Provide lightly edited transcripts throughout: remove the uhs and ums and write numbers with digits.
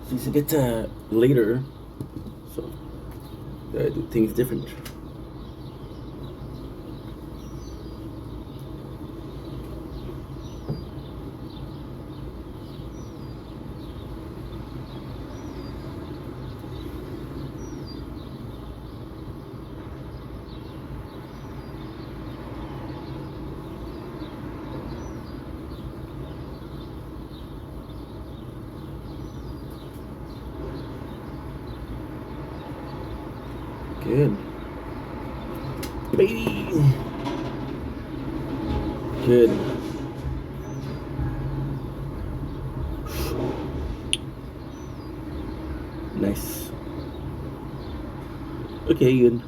So it's a bit later, so I do things different. Good. Baby! Good. Nice. Okay, good.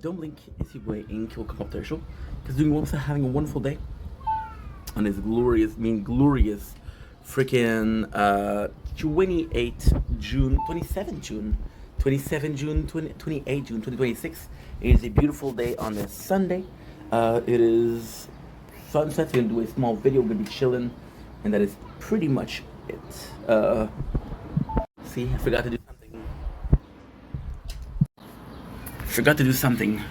Don't blink, it's your boy Ink. Welcome up to our show. Because doing also having a wonderful day on this glorious freaking 28 June, 27 June, 27 June, 28 June 2026. It is a beautiful day on this Sunday. It is sunset. We're gonna do a small video. We're gonna be chilling, and that is pretty much it. See, I forgot to do something. Forgot to do something.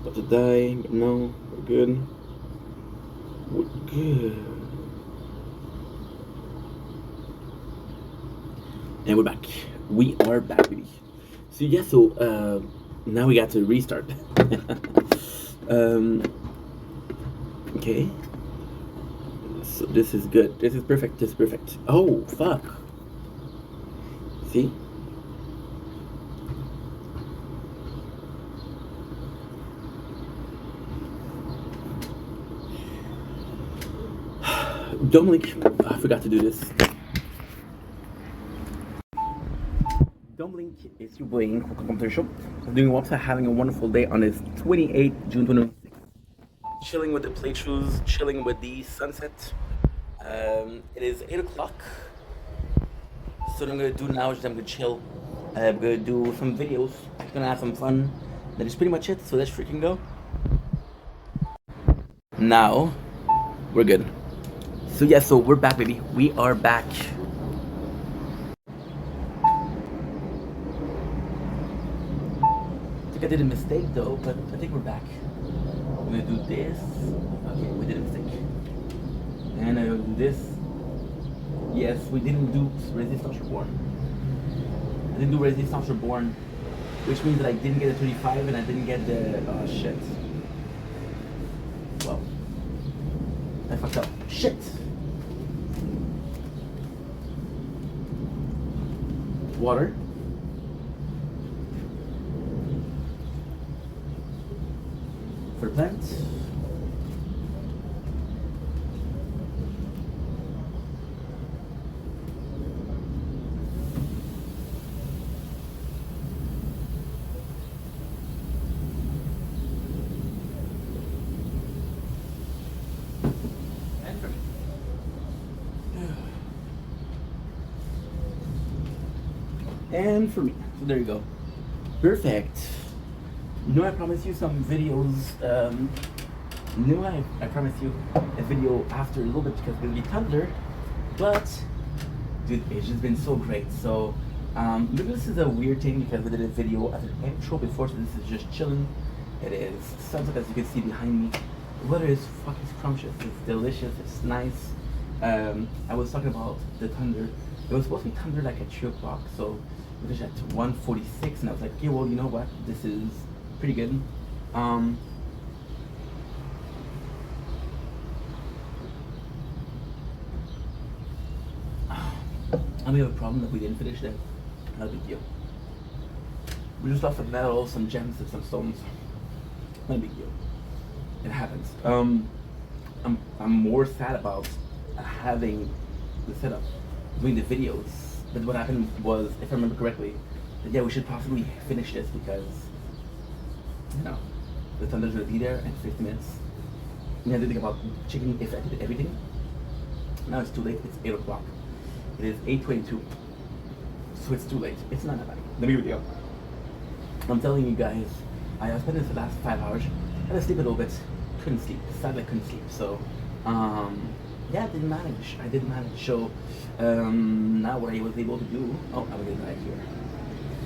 About to die, but no, we're good. We're good. And we're back. We are back, baby. So yeah, so now we got to restart. Okay. So this is good. This is perfect. This is perfect. Oh fuck. See? Dominic, I forgot to do this. Dominic, it's your boy Ink. Welcome to the show. I'm doing well, having a wonderful day on this 28th June 2026. Chilling with the playthroughs, chilling with the sunset. It is 8 o'clock. So what I'm gonna do now is I'm gonna chill. I'm gonna do some videos. I'm gonna have some fun. That is pretty much it. So let's freaking go. Now, we're good. So yeah, so we're back, baby. We are back. I think I did a mistake though, but I think we're back. I'm gonna do this. Okay, we did a mistake. And I will do this. Yes, we didn't do Resistance Reborn. I didn't do Resistance Reborn, which means that I didn't get the 35 and I didn't get the shit. Well, I fucked up. Shit. Water. For the plant. And for me. And for me. So there you go. Perfect. I promised you some videos. I promised you a video after a little bit because it's gonna be Thunder. But, dude, it's just been so great. So, maybe this is a weird thing because we did a video at the intro before, so this is just chilling. It is sunset, as you can see behind me. The weather is fucking scrumptious. It's delicious. It's nice. I was talking about the thunder. It was supposed to be thunder like at 3 o'clock, so it was at 1:46, and I was like, okay, well, you know what? This is pretty good. I may have a problem that we didn't finish that. Not a big deal. We just lost some metal, some gems, and some stones. Not a big deal. It happens. I'm more sad about having the setup, doing the videos. But what happened was, if I remember correctly, that yeah, we should possibly finish this because, you know, the thunder's gonna be there in 50 minutes. You have to think about checking if I did everything. Now it's too late. It's 8 o'clock. It is 8:22. So it's too late. It's not that bad. Let me video. I'm telling you guys, I spent this the last 5 hours. I had to sleep a little bit. Couldn't sleep. Sadly, I couldn't sleep. So, yeah, I did manage. I did manage. So, now what I was able to do. Oh, I'm gonna right here.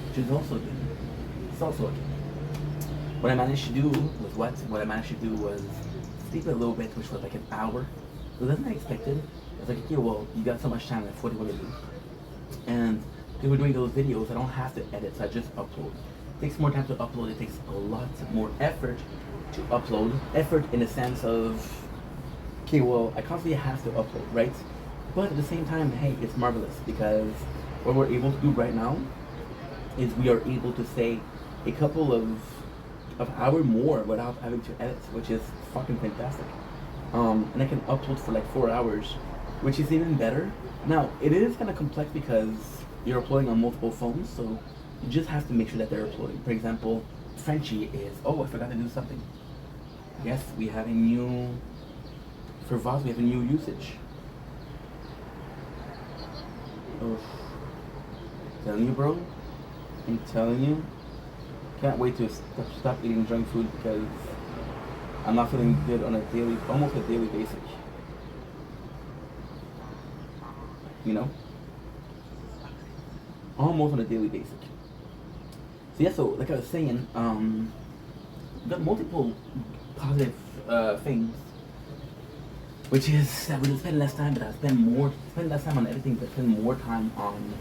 Which is also good. It's also okay. What I managed to do was what? What I managed to do was sleep a little bit, which was like an hour. So that's not expected. It's like, okay, well, you got so much time left. What do you want to do? And because we're doing those videos, I don't have to edit, so I just upload. It takes more time to upload. It takes a lot more effort to upload. Effort in the sense of, okay, well, I constantly have to upload, right? But at the same time, hey, it's marvelous because what we're able to do right now is we are able to stay a couple of hour more without having to edit, which is fucking fantastic. And I can upload for like 4 hours, which is even better. Now, it is kind of complex because you're uploading on multiple phones, so you just have to make sure that they're uploading. For example, Frenchie is, oh, I forgot to do something. Yes, we have a new, for Voz, we have a new usage. Oh, telling you, bro. I'm telling you. Can't wait to stop eating junk food because I'm not feeling good on a daily, almost a daily basis. You know? Almost on a daily basis. So yeah, so like I was saying, got multiple positive things, which is that we didn't spend less time, but I spend less time on editing, but spend more time on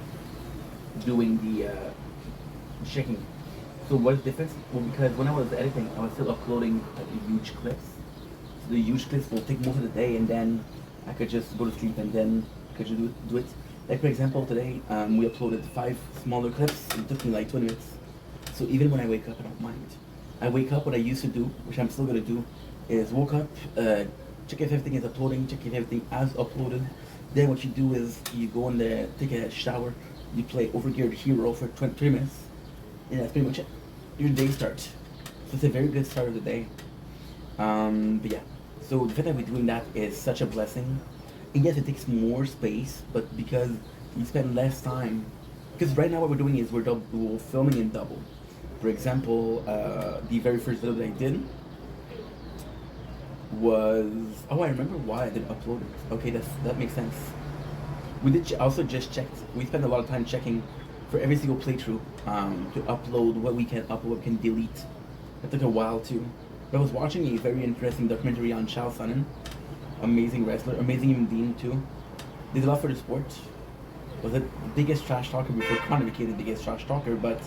doing the checking. So what's the difference? Well, because when I was editing, I was still uploading huge clips. So the huge clips will take most of the day, and then I could just go to sleep, and then I could just do it. Like for example, today we uploaded 5 smaller clips. It took me like 20 minutes. So even when I wake up, I don't mind. I wake up. What I used to do, which I'm still gonna do, is woke up, check if everything is uploading, check if everything is uploaded. Then what you do is you go in there, take a shower, you play Overgeared Hero for 23 minutes, and that's pretty much it. Your day starts. So it's a very good start of the day. But yeah, so the fact that we're doing that is such a blessing. And yes, it takes more space, but because you spend less time, because right now what we're doing is we're filming in double. For example, the very first video that I did was, oh, I remember why I didn't upload it. Okay, that makes sense. We did also just checked. We spent a lot of time checking for every single playthrough to upload what we can upload, what we can delete. It took a while too. But I was watching a very interesting documentary on Charles Sonnen, amazing wrestler, amazing human being too. Did a lot for the sport. Was it the biggest trash talker before Conor became the biggest trash talker? But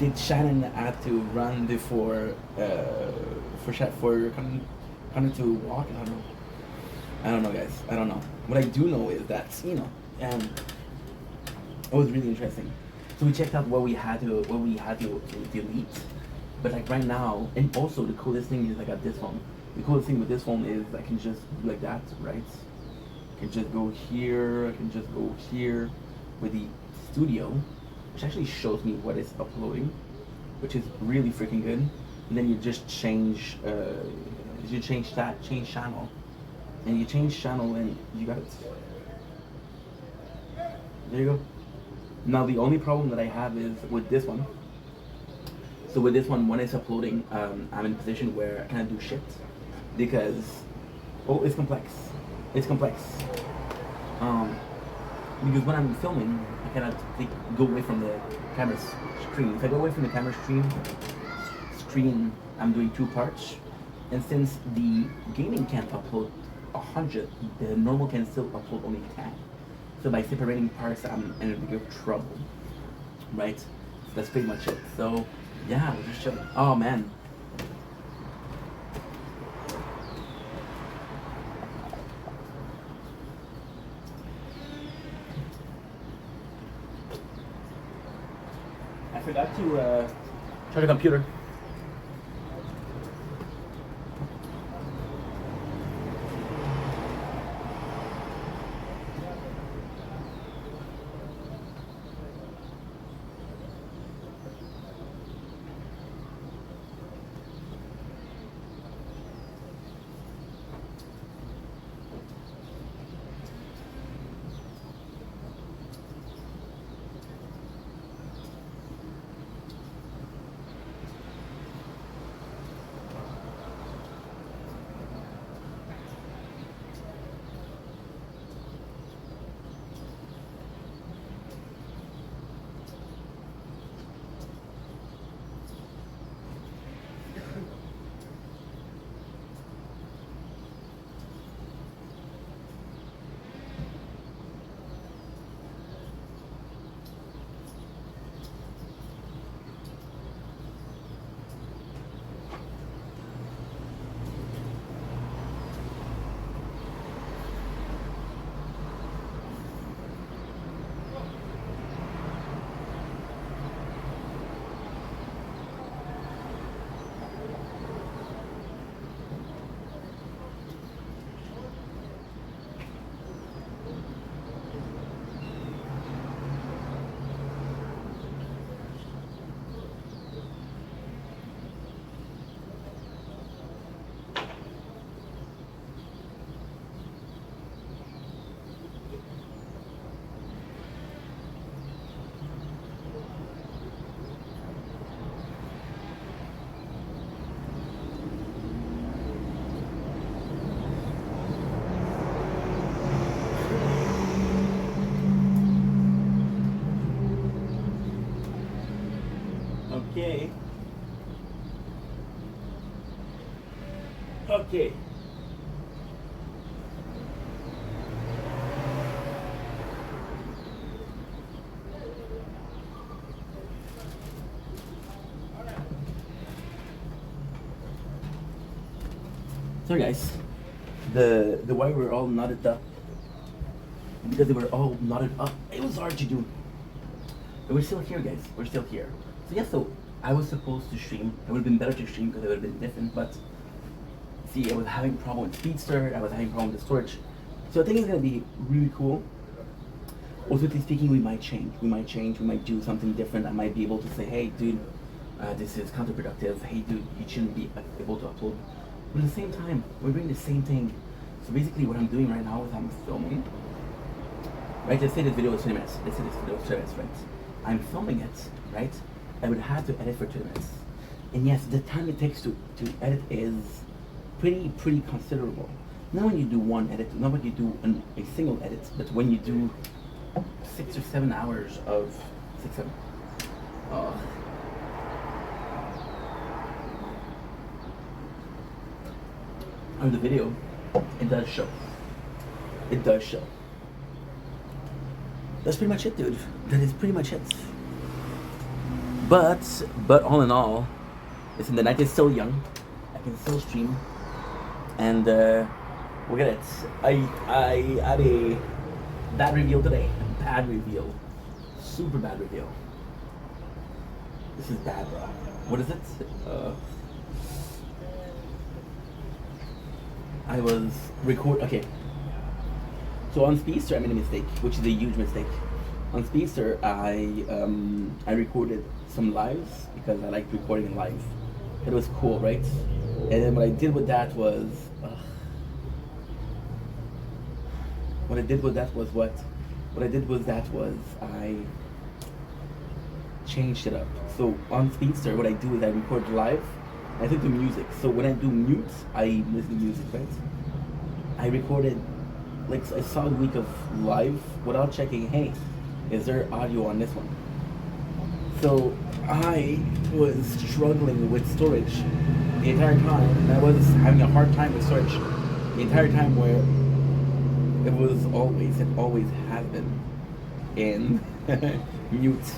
did Shannon had to run before for Conor to walk? I don't know, guys. I don't know. What I do know is that it was really interesting. So we checked out what we had to delete. But like right now, and also the coolest thing is I got this phone. The coolest thing with this phone is I can just do like that, right? I can just go here, I can just go here with the studio, which actually shows me what is uploading, which is really freaking good. And then you just change channel. And you change channel and you got it. There you go. Now the only problem that I have is with this one. So with this one, when it's uploading, I'm in a position where I can't do shit because, oh, it's complex. It's complex. Because when I'm filming, I cannot go away from the camera screen. If I go away from the camera screen, I'm doing 2 parts. And since the gaming can't upload 100, the normal can still upload only 10. So by separating parts, I'm in a bigger trouble, right? So that's pretty much it. So yeah, we're just chilling. Oh man. I forgot to charge the computer. Okay. Sorry guys, the way we're all knotted up, because they were all knotted up, it was hard to do. But we're still here, guys. We're still here. So yeah, so I was supposed to stream. It would have been better to stream because it would have been different. But see, I was having a problem with Speedster. I was having a problem with the storage. So I think it's gonna be really cool. Ultimately speaking, we might change. We might change. We might do something different. I might be able to say, hey, dude, this is counterproductive. Hey, dude, you shouldn't be able to upload. But at the same time, we're doing the same thing. So basically, what I'm doing right now is I'm filming. Right, let's say this video is 20 minutes. Let's say this video is 20 minutes, right? I'm filming it, right? I would have to edit for 2 minutes. And yes, the time it takes to edit is pretty considerable. Not when you do one edit, not when you do a single edit, but when you do 6 or 7 hours of 6, 7. On the video, it does show. It does show. That's pretty much it, dude. That is pretty much it. But all in all, listen, the night is still young. I can still stream, and look at it. I had a bad reveal today. Bad reveal. Super bad reveal. This is bad, bro. What is it? I was okay. So on Speedster, I made a mistake, which is a huge mistake. On Speedster, I recorded some lives because I liked recording live. It was cool, right? And then what I did with that was, I changed it up. So on Speedster, what I do is I record live. I take the music. So when I do mute, I listen to music, right? I recorded like a solid week of live without checking, hey, is there audio on this one? So I was struggling with storage the entire time, and I was having a hard time with storage the entire time, where it always has been in mute.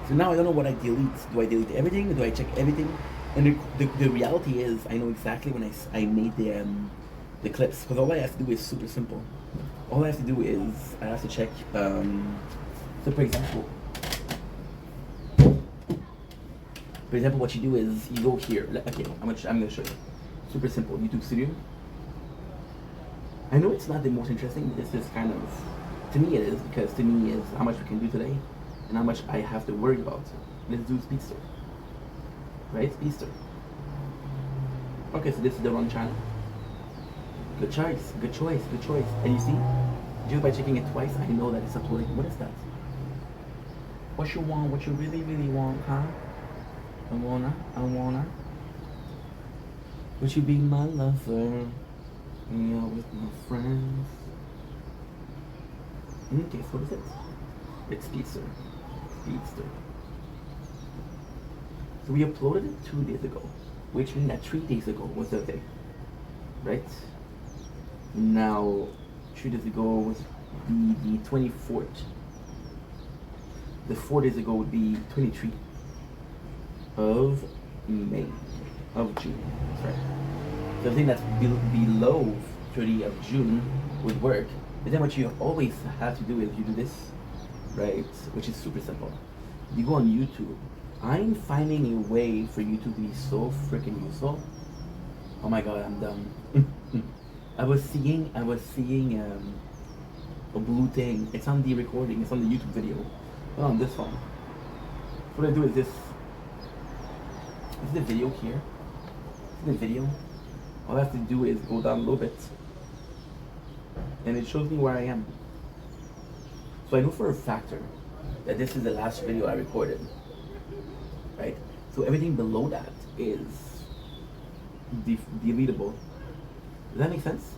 So now I don't know what I delete. Do I delete everything? Do I check everything? And the reality is, I know exactly when I made the clips, because all I have to do is super simple. All I have to do is I have to check. So for example, what you do is you go here. Okay, I'm gonna show you. Super simple. YouTube Studio. I know it's not the most interesting, but it's just kind of, to me it is, because to me is how much we can do today and how much I have to worry about. Let's do Speedster. Right, Speedster. Okay, so this is the wrong channel. Good choice, good choice, good choice. And you see, just by checking it twice, I know that it's uploading. What is that? What you want, what you really want, huh? I wanna. Would you be my lover? Yeah, with my friends. Okay, so what is it? It's Speedster. Speedster. So we uploaded it 2 days ago, which means that 3 days ago was the day, right? Now, 3 days ago was the 24th. The 4 days ago would be 23 of May, of June, that's right. So I think that's below 30 of June would work. But then what you always have to do is you do this, right? Which is super simple. You go on YouTube. I'm finding a way for YouTube to be so freaking useful. Oh my god, I'm done. I was seeing a blue thing. It's on the recording. It's on the YouTube video. Not on this phone. What I do is this. Is the video here? Is the video? All I have to do is go down a little bit, and it shows me where I am. So I know for a factor that this is the last video I recorded. Right? So everything below that is deletable. Does that make sense?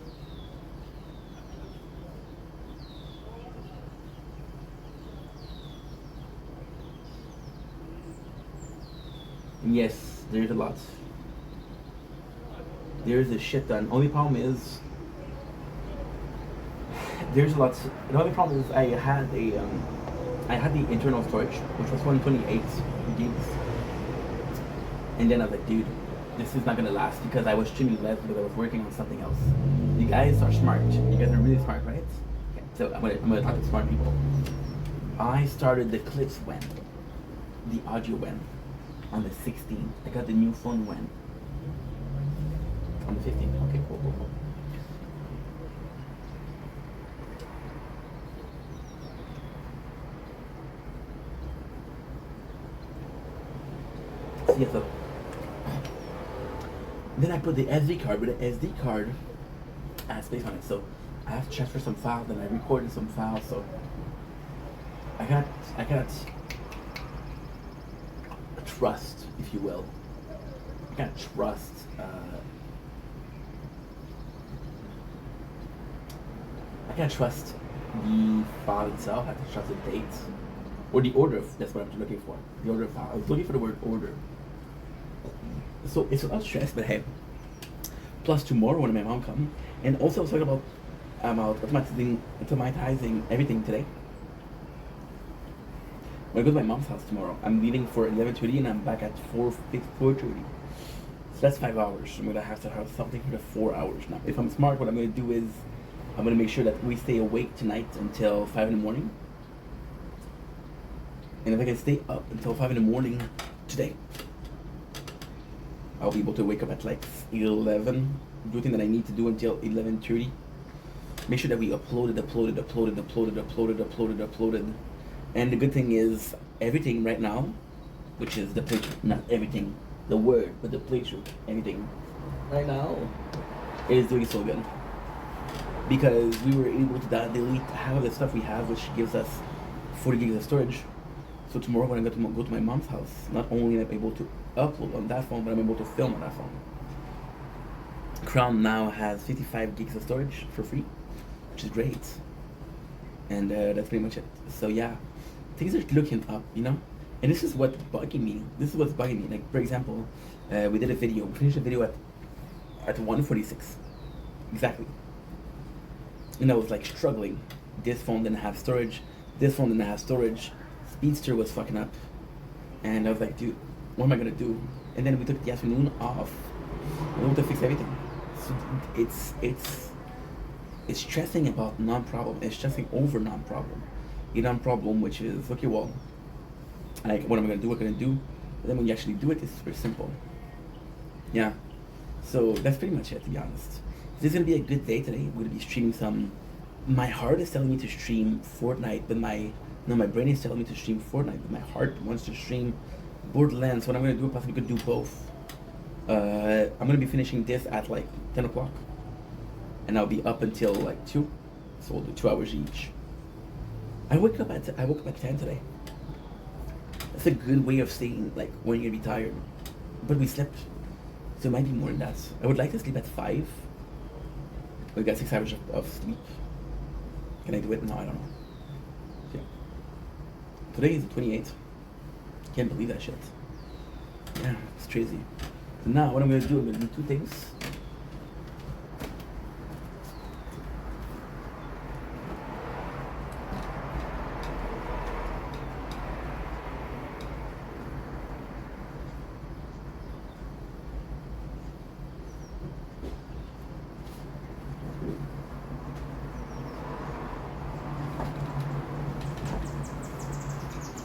And yes, there's a lot. There's a shit ton. Only problem is there's lots. The only problem is I had the internal storage, which was 128 gigs, and then I was like, dude, this is not gonna last because I was streaming less because I was working on something else. You guys are smart. You guys are really smart, right? Okay, so I'm gonna talk to smart people. I started the clips when, the audio when, on the 16th. I got the new phone when, on the 15th. Okay, cool. So yeah, so then I put the SD card, but the SD card has space on it, so I have to transfer some files, and I recorded some files, so I got trust, if you will. I got trust. I can't trust the file itself. I have to trust the dates or the order. That's what I'm looking for. The order file. I was looking for the word order. So it's a lot of stress, but hey. Plus tomorrow when my mom comes, and also I was talking about automatizing everything today. When I go to my mom's house tomorrow, I'm leaving for 11:30 and I'm back at 4:30. So that's 5 hours. I'm gonna have to have something for the 4 hours now. If I'm smart, what I'm gonna do is I'm gonna make sure that we stay awake tonight until 5 in the morning. And if I can stay up until 5 in the morning today, I'll be able to wake up at like 11, do everything that I need to do until 11:30. Make sure that we uploaded. And the good thing is, everything right now, which is the playthrough, not everything, the word, but the playthrough, everything right now is doing so good. Because we were able to delete half of the stuff we have, which gives us 40 gigs of storage. So tomorrow when I go to my mom's house, not only am I able to upload on that phone, but I'm able to film on that phone. Crown now has 55 gigs of storage for free, which is great. And that's pretty much it. So yeah, things are looking up, you know? And this is what's bugging me. Like, for example, we did a video. We finished a video at 1:46. Exactly. And I was like struggling. This phone didn't have storage. This phone didn't have storage. Speedster was fucking up. And I was like, dude, what am I gonna do? And then we took the afternoon off. We went to fix everything. So it's stressing about non-problem. It's stressing over non-problem. A non-problem, which is, okay, well, like, what am I gonna do? What can I do? But then when you actually do it, it's super simple. Yeah. So that's pretty much it, to be honest. This is gonna be a good day today. I'm gonna be streaming some. My heart is telling me to stream Fortnite, but my brain is telling me to stream Fortnite, but my heart wants to stream Borderlands. What I'm gonna do, possibly could do both. I'm gonna be finishing this at like 10 o'clock, and I'll be up until like 2, so we'll do 2 hours each. I woke up at 10 today. That's a good way of saying like when you're gonna be tired, but we slept, so it might be more than that. I would like to sleep at 5. We got 6 hours of sleep. Can I do it? No, I don't know. Yeah. Today is the 28th. Can't believe that shit. Yeah, it's crazy. So now what I'm gonna do, I'm gonna do 2 things.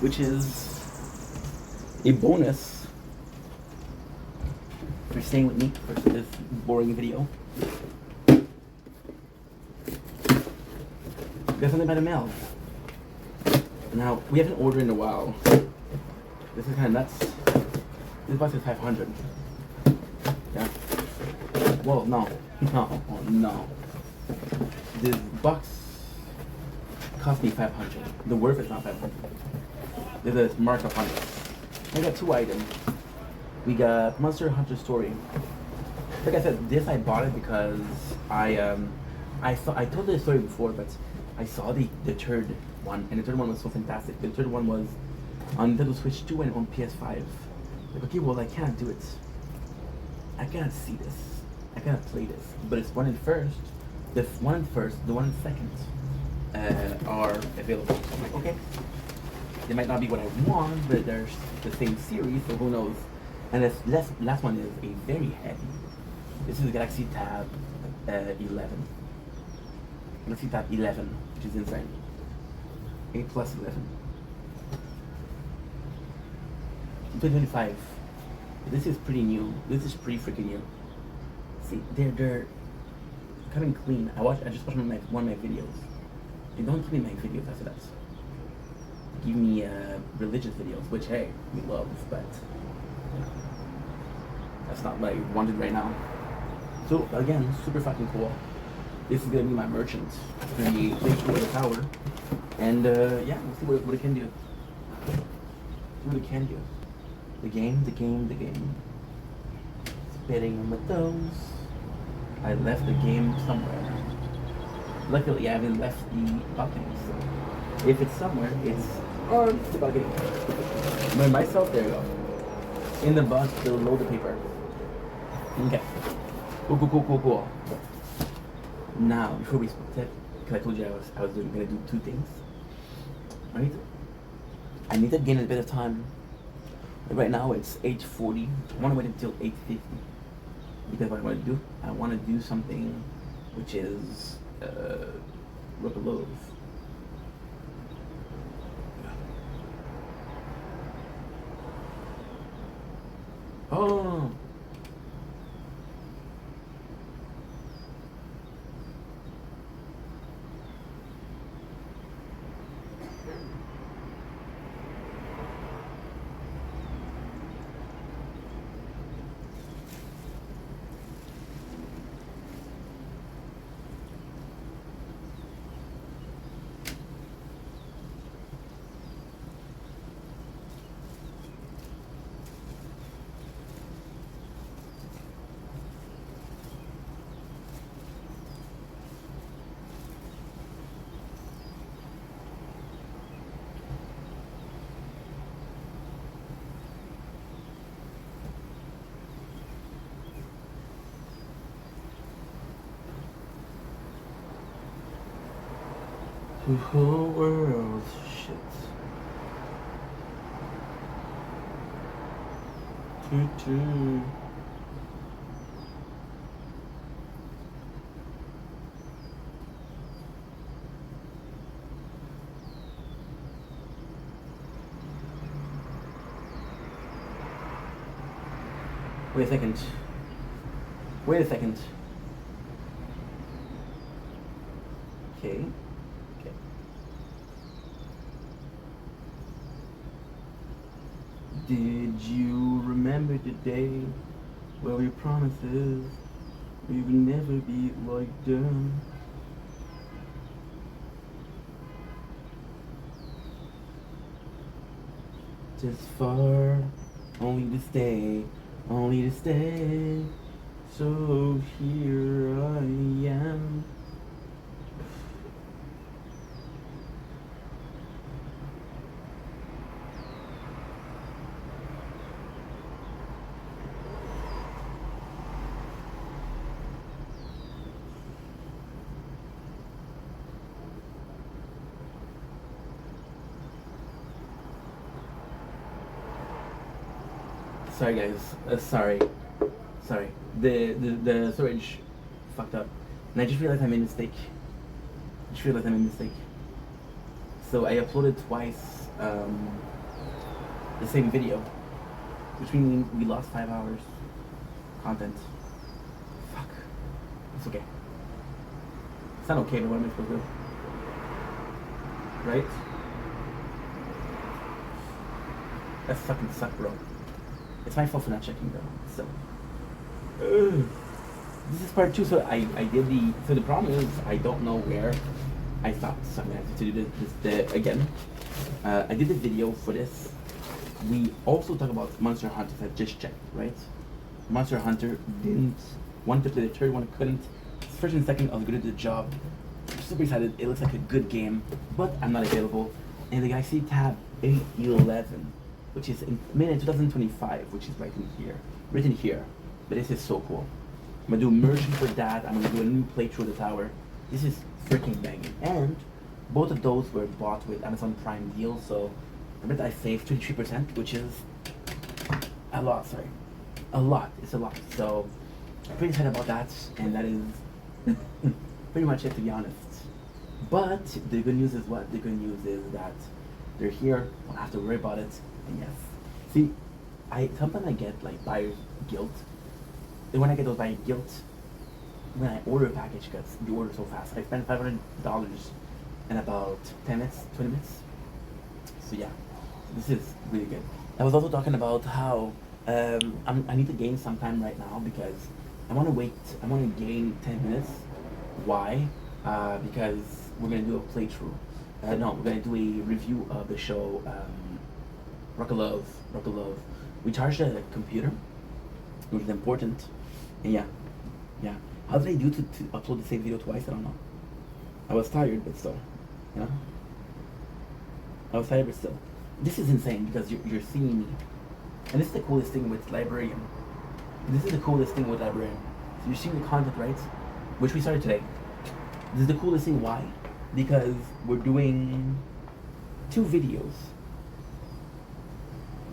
Which is a bonus for staying with me for this boring video. Got something by the mail. Now, we haven't ordered in a while. This is kind of nuts. This box is 500. Yeah. Whoa, no. No, oh, no. This box cost me 500. The worth is not 500. There's a markup on it. I got 2 items. We got Monster Hunter Story. Like I said, this I bought it because I told the story before, but I saw the third one, and the third one was so fantastic. The third one was on Nintendo Switch 2 and on PS5. Like, okay, well, I can't do it. I can't see this. I cannot play this, but it's one in first. The one in first, the one in second are available. So I'm like, okay, they might not be what I want, but they're the same series, so who knows? And this last one is a very heavy. This is the Galaxy Tab 11. Galaxy Tab 11, which is insane. 8 plus 11. 2025. This is pretty new. This is pretty freaking new. See, they're coming clean. I just watched one of my videos. They don't give me my videos after that. Give me religious videos, which hey, we love, but that's not what I wanted right now. So again, super fucking cool. This is gonna be my merchant. It's gonna be Link to the Tower, and yeah, we'll see what it can do. See what it can do. The game. Spitting on my toes. I left the game somewhere. Luckily, I haven't left the bucket, so if it's somewhere, it's on the bucket. By myself, there you go. In the box, below the paper. Okay. Cool. Now, before we split it, because I told you I was gonna do two things. Right? I need to gain a bit of time. Right now it's 8:40. I want to wait until 8:50 because what I want to do, I want to do something which is rip a loaf. Oh. The whole world shit. Choo-choo. Wait a second. Okay. Did you remember the day where we promises we would never be like them? Just far, only to stay. So here I am. Sorry guys, sorry. The storage fucked up. And I just realized I made a mistake. So I uploaded twice the same video, which means we lost 5 hours content. Fuck. It's okay. It's not okay, but what am I supposed to do? Right? That fucking sucked, bro. It's my fault for not checking though. So this is part 2. So I did the. So the problem is I don't know where I stopped. So I'm gonna have to do this again. I did the video for this. We also talk about Monster Hunter. I just checked, right? Monster Hunter didn't want to play the third one, couldn't. First and second, I was gonna do the job. I'm super excited. It looks like a good game, but I'm not available. And the Galaxy Tab 811. Which is in 2025, which is written here. But this is so cool. I'm gonna do immersion for that. I'm gonna do a new playthrough of the tower. This is freaking banging. And both of those were bought with Amazon Prime deal, so I bet I saved 23%, which is a lot, sorry. A lot. It's a lot. So I'm pretty excited about that, and that is pretty much it, to be honest. But the good news is what? The good news is that they're here, don't have to worry about it, and yes. See, sometimes I get like buyer's guilt. And when I get those buyer's guilt, when I order a package, because you order so fast, I spend $500 in about 10 minutes, 20 minutes. So yeah, this is really good. I was also talking about how I need to gain some time right now because I want to gain 10 minutes. Why? Because we're going to do a playthrough. No, we're going to do a review of the show Rock of Love. We charged a computer, which is important. And yeah. How did I do to upload the same video twice? I don't know. I was tired, but still, you know? I was tired, but still. This is insane because you're seeing me. And this is the coolest thing with Librarian. So you're seeing the content, right? Which we started today. This is the coolest thing. Why? Because we're doing 2 videos.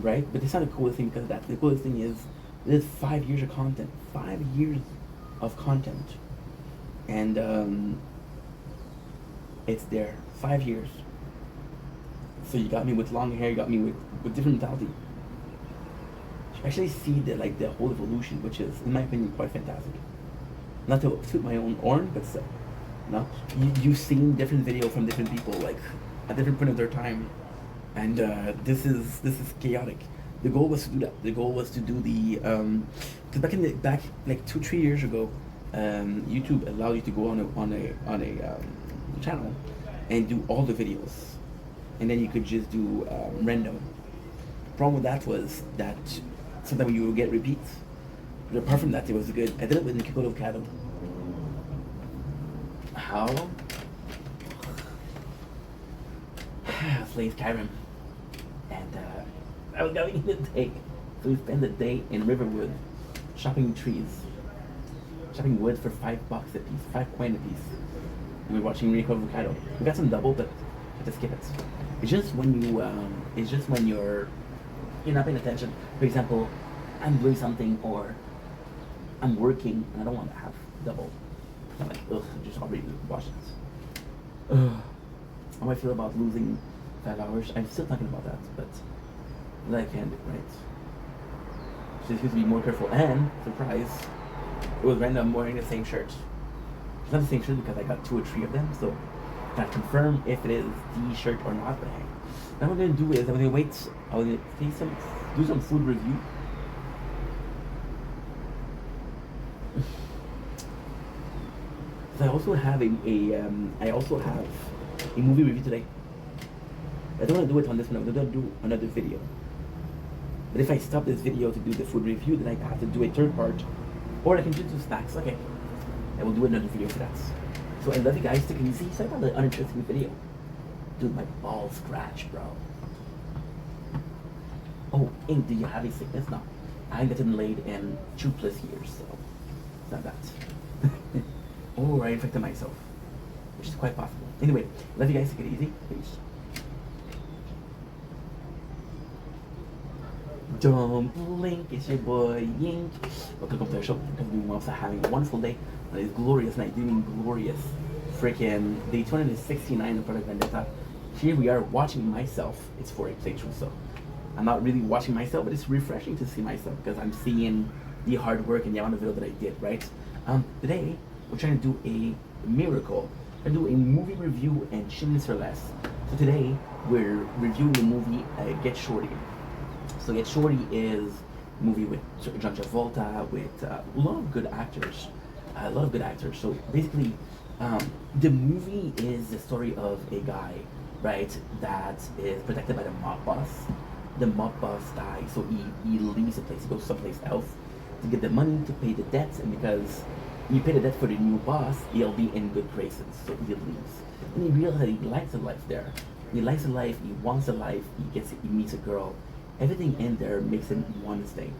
Right? But it's not the coolest thing because of that. The coolest thing is this 5 years of content. 5 years of content. And it's there. 5 years. So you got me with long hair, you got me with different mentality. You actually see the whole evolution, which is, in my opinion, quite fantastic. Not to toot my own horn, but still. No? You've seen different video from different people, like at different point of their time. And this is chaotic. The goal was to do that. The goal was to do the because back like 2-3 years ago, YouTube allowed you to go on a channel and do all the videos, and then you could just do random. The problem with that was that sometimes you would get repeats. But apart from that, it was good. I did it with Nikito of Cattle. How? Slave Kyron. And I was going in the day. So we spent the day in Riverwood shopping trees. Shopping wood for $5 a piece, 5 coin a piece. And we're watching Rico Avocado. We got some double, but I have to skip it. It's just when you're not paying attention. For example, I'm doing something or I'm working and I don't want to have double. I'm like, ugh, just already watched it. How I feel about losing 5 hours. I'm still talking about that, but I can't do, right? So just to be more careful. And surprise, it was random. I'm wearing the same shirt. It's not the same shirt because I got 2 or 3 of them, so I can't confirm if it is the shirt or not. But hey, now what I'm gonna do is I'm gonna wait. I'm gonna do some food review. I also have a movie review today. I don't want to do it on this one. I'm going to do another video. But if I stop this video to do the food review, then I have to do a third part, or I can just do snacks. Okay, I will do another video for that. So I love you guys. Take it easy. Sorry about the uninteresting video. Dude, my balls scratch, bro. Oh, and do you have a sickness? No, I haven't gotten laid in 2+ years, so it's not that. Oh, I infected myself, which is quite possible. Anyway, love you guys. Take it easy. Peace. Don't blink, it's your boy Yink. Welcome to the show. Because we also having a wonderful day on this glorious night. Doing glorious freaking day 269 of Project Vendetta. Here we are watching myself. It's for a playthrough, so I'm not really watching myself, but it's refreshing to see myself because I'm seeing the hard work and the amount of video that I did, right? Today, we're trying to do a miracle. We're going to do a movie review and shillings or less. So today, we're reviewing the movie Get Shorty. So Get Shorty is a movie with John Travolta, with a lot of good actors. So basically, the movie is the story of a guy, right, that is protected by the mob boss. The mob boss dies, so he leaves the place, he goes someplace else to get the money to pay the debts, and because you pay the debt for the new boss, he'll be in good graces, so he leaves. And he realizes he likes the life there. He likes the life, he wants the life, he meets a girl. Everything in there makes him want to stay.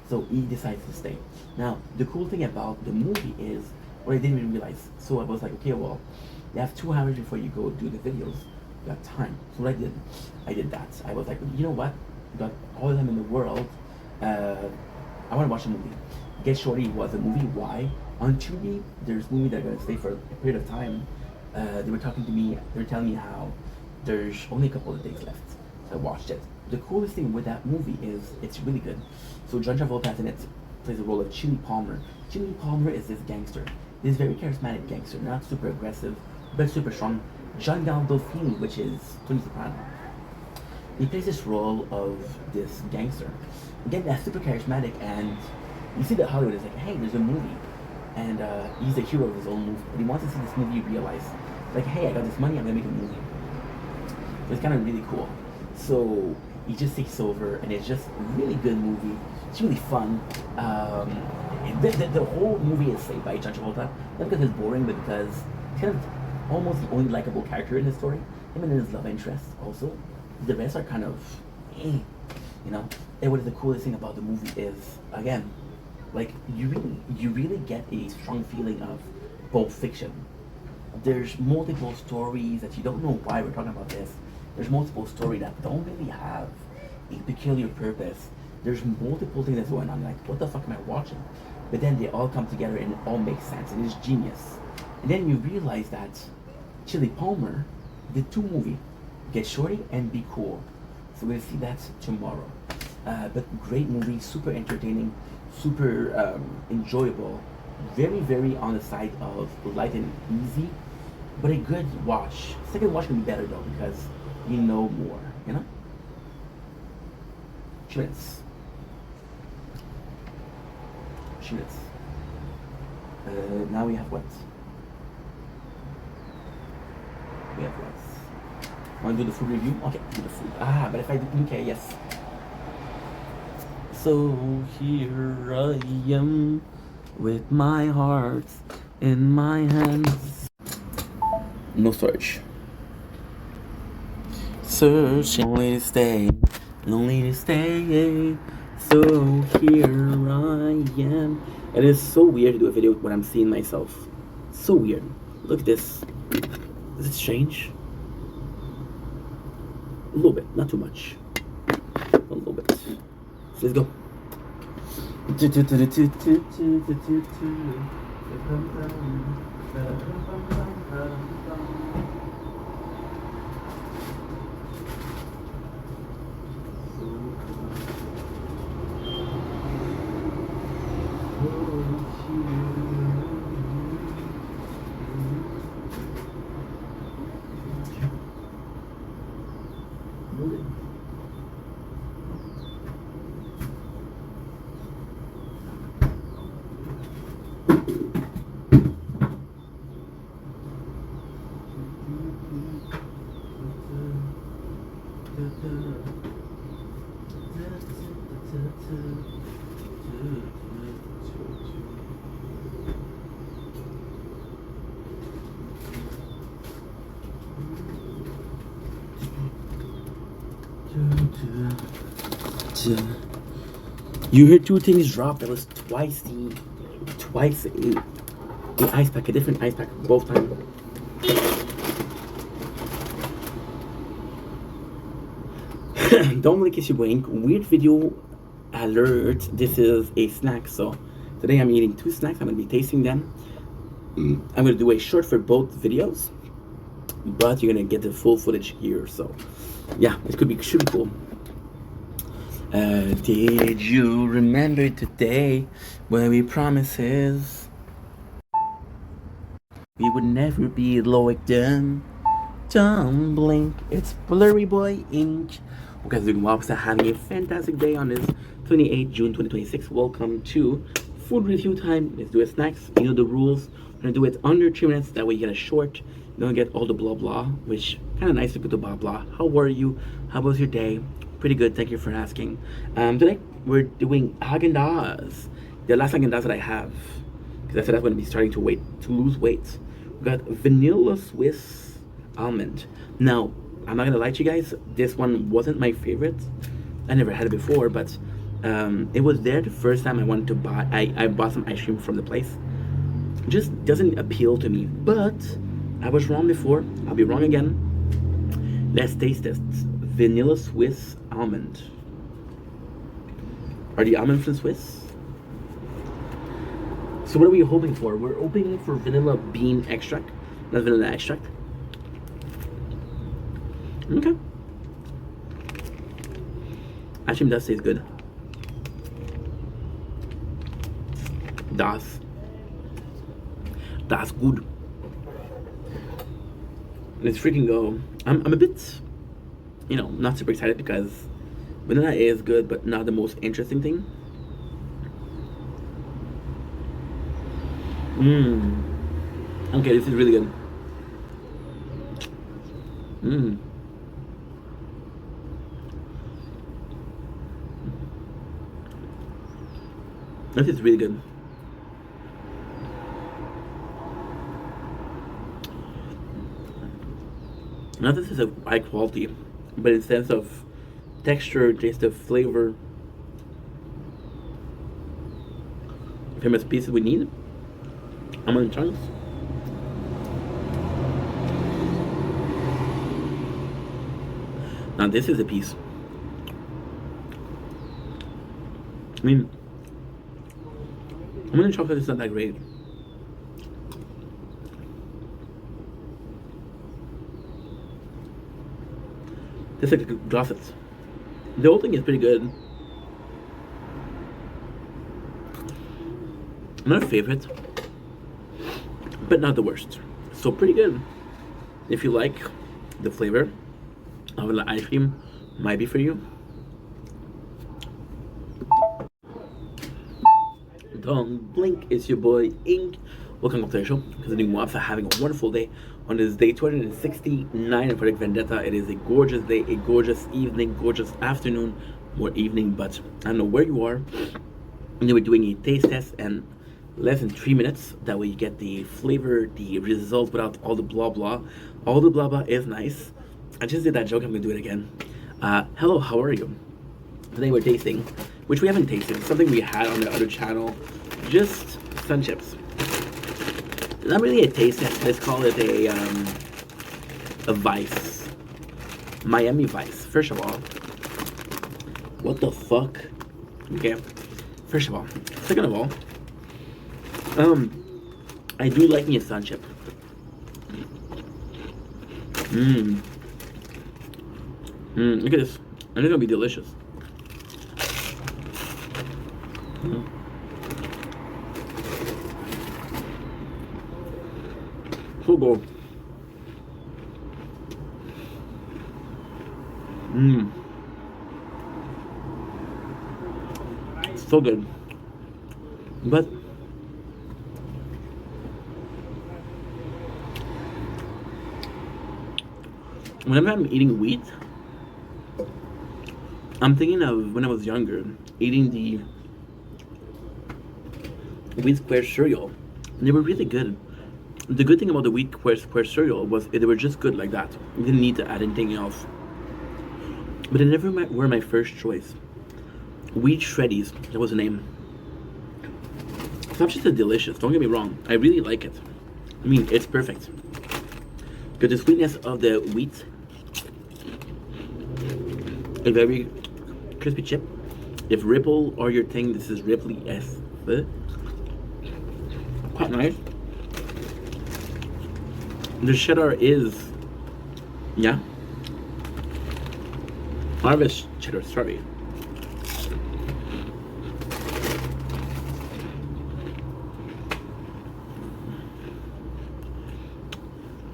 So he decides to stay. Now, the cool thing about the movie is what I didn't even realize. So I was like, okay, well, you have 2 hours before you go do the videos. You got time. So what I did that. I was like, you know what? You got all the time in the world. Uh, I want to watch a movie. Get Shorty was a movie. Why? On Tubi, there's movies that are going to stay for a period of time. They were talking to me. They were telling me how there's only a couple of days left. So I watched it. The coolest thing with that movie is it's really good. So John Travolta in it plays the role of Chili Palmer. Chili Palmer is this gangster. This very charismatic gangster, not super aggressive, but super strong. John Gandolfini, which is Tony Soprano. He plays this role of this gangster. Again, that's super charismatic, and you see that Hollywood is like, hey, there's a movie, and he's the hero of his own movie. But he wants to see this movie realize, like, hey, I got this money, I'm gonna make a movie. So it's kind of really cool. So he just takes over, and it's just a really good movie. It's really fun. The whole movie is saved by John Travolta, not because it's boring, but because it's kind of almost the only likable character in the story. Him and his love interest also. The rest are kind of, you know. And what is the coolest thing about the movie is, again, like you really get a strong feeling of Pulp Fiction. There's multiple stories that you don't know why we're talking about this. There's multiple stories that don't really have a peculiar purpose. There's multiple things that's going on. Like, what the fuck am I watching? But then they all come together and it all makes sense. And it's genius. And then you realize that Chili Palmer did 2 movies, Get Shorty and Be Cool. So we'll see that tomorrow. But great movie, super entertaining, super enjoyable. Very, very on the side of light and easy, but a good watch. Second watch can be better though because you know more, you know? Schmitz. Schmitz. Now we have what? We have what? Want to do the food review? Okay, do the food. But if I do, okay, yes. So here I am with my heart in my hands. No storage. Searching, lonely to stay. So here I am. It is so weird to do a video when I'm seeing myself. So weird. Look at this. Is it strange? A little bit, not too much. A little bit. So let's go. You heard 2 things drop. That was twice the ice pack, a different ice pack both times. Don't make you blink. Weird video alert. This is a snack. So today I'm eating 2 snacks. I'm gonna be tasting them. I'm gonna do a short for both videos, but you're gonna get the full footage here. So yeah, it should be cool. Did you remember today when we promises we would never be like them? Don't blink. It's Blurry Boy Inc. You guys are doing well. So having a fantastic day on this 28th June 2026. Welcome to food review time. Let's do a snacks. You know the rules. We're gonna do it under 3 minutes. That way you get a short. You don't get all the blah blah, which kind of nice to put the blah blah. How were you? How was your day? Pretty good. Thank you for asking. Today we're doing Haagen-Dazs. The last Haagen-Dazs that I have, because I said I'm going to be starting to lose weight. We got vanilla Swiss almond. Now I'm not gonna lie to you guys. This one wasn't my favorite. I never had it before, but It was there the first time I wanted to buy. I bought some ice cream from the place. It just doesn't appeal to me. But I was wrong before. I'll be wrong again. Let's taste this. Vanilla Swiss almond. Are the almonds from Swiss? So what are we hoping for? We're hoping for vanilla bean extract, not vanilla extract. Okay. Actually, it does taste good. That's good. Let's freaking go. I'm a bit, not super excited because vanilla is good, but not the most interesting thing. Okay, this is really good. This is really good. Now this is a high quality, but in sense of texture, taste of flavor, famous pieces we need. Almond chunks. Now this is a piece. I mean, almond chocolate is not that great. It's like a gosset. The whole thing is pretty good. Not a favorite, but not the worst. So pretty good. If you like the flavor of the ice cream, might be for you. Don't blink, it's your boy Ink. Welcome to the show. Continuing Moab for having a wonderful day on this day 269 of Project Vendetta. It is a gorgeous day, a gorgeous evening, gorgeous afternoon, more evening, but I don't know where you are. And then we're doing a taste test and less than 3 minutes. That way you get the flavor, the results without all the blah blah. All the blah blah is nice. I just did that joke, I'm gonna do it again. Hello, how are you? Today we're tasting, which we haven't tasted, something we had on the other channel, just sun chips. Not really a taste test, let's call it a Vice. Miami Vice. First of all, what the fuck? Okay, first of all. Second of all, I do like me a sun chip. Look at this. And it's gonna be delicious. So good. So good. But whenever I'm eating wheat, I'm thinking of when I was younger, eating the wheat square cereal. And they were really good. The good thing about the wheat square cereal was they were just good like that. You didn't need to add anything else. But they never were my first choice. Wheat Shreddies, that was the name. It's not just delicious, don't get me wrong. I really like it. I mean, it's perfect. Because the sweetness of the wheat, a very crispy chip. If Ripple or your thing, this is Ripley S. Quite nice. The cheddar is, yeah, harvest cheddar, sorry.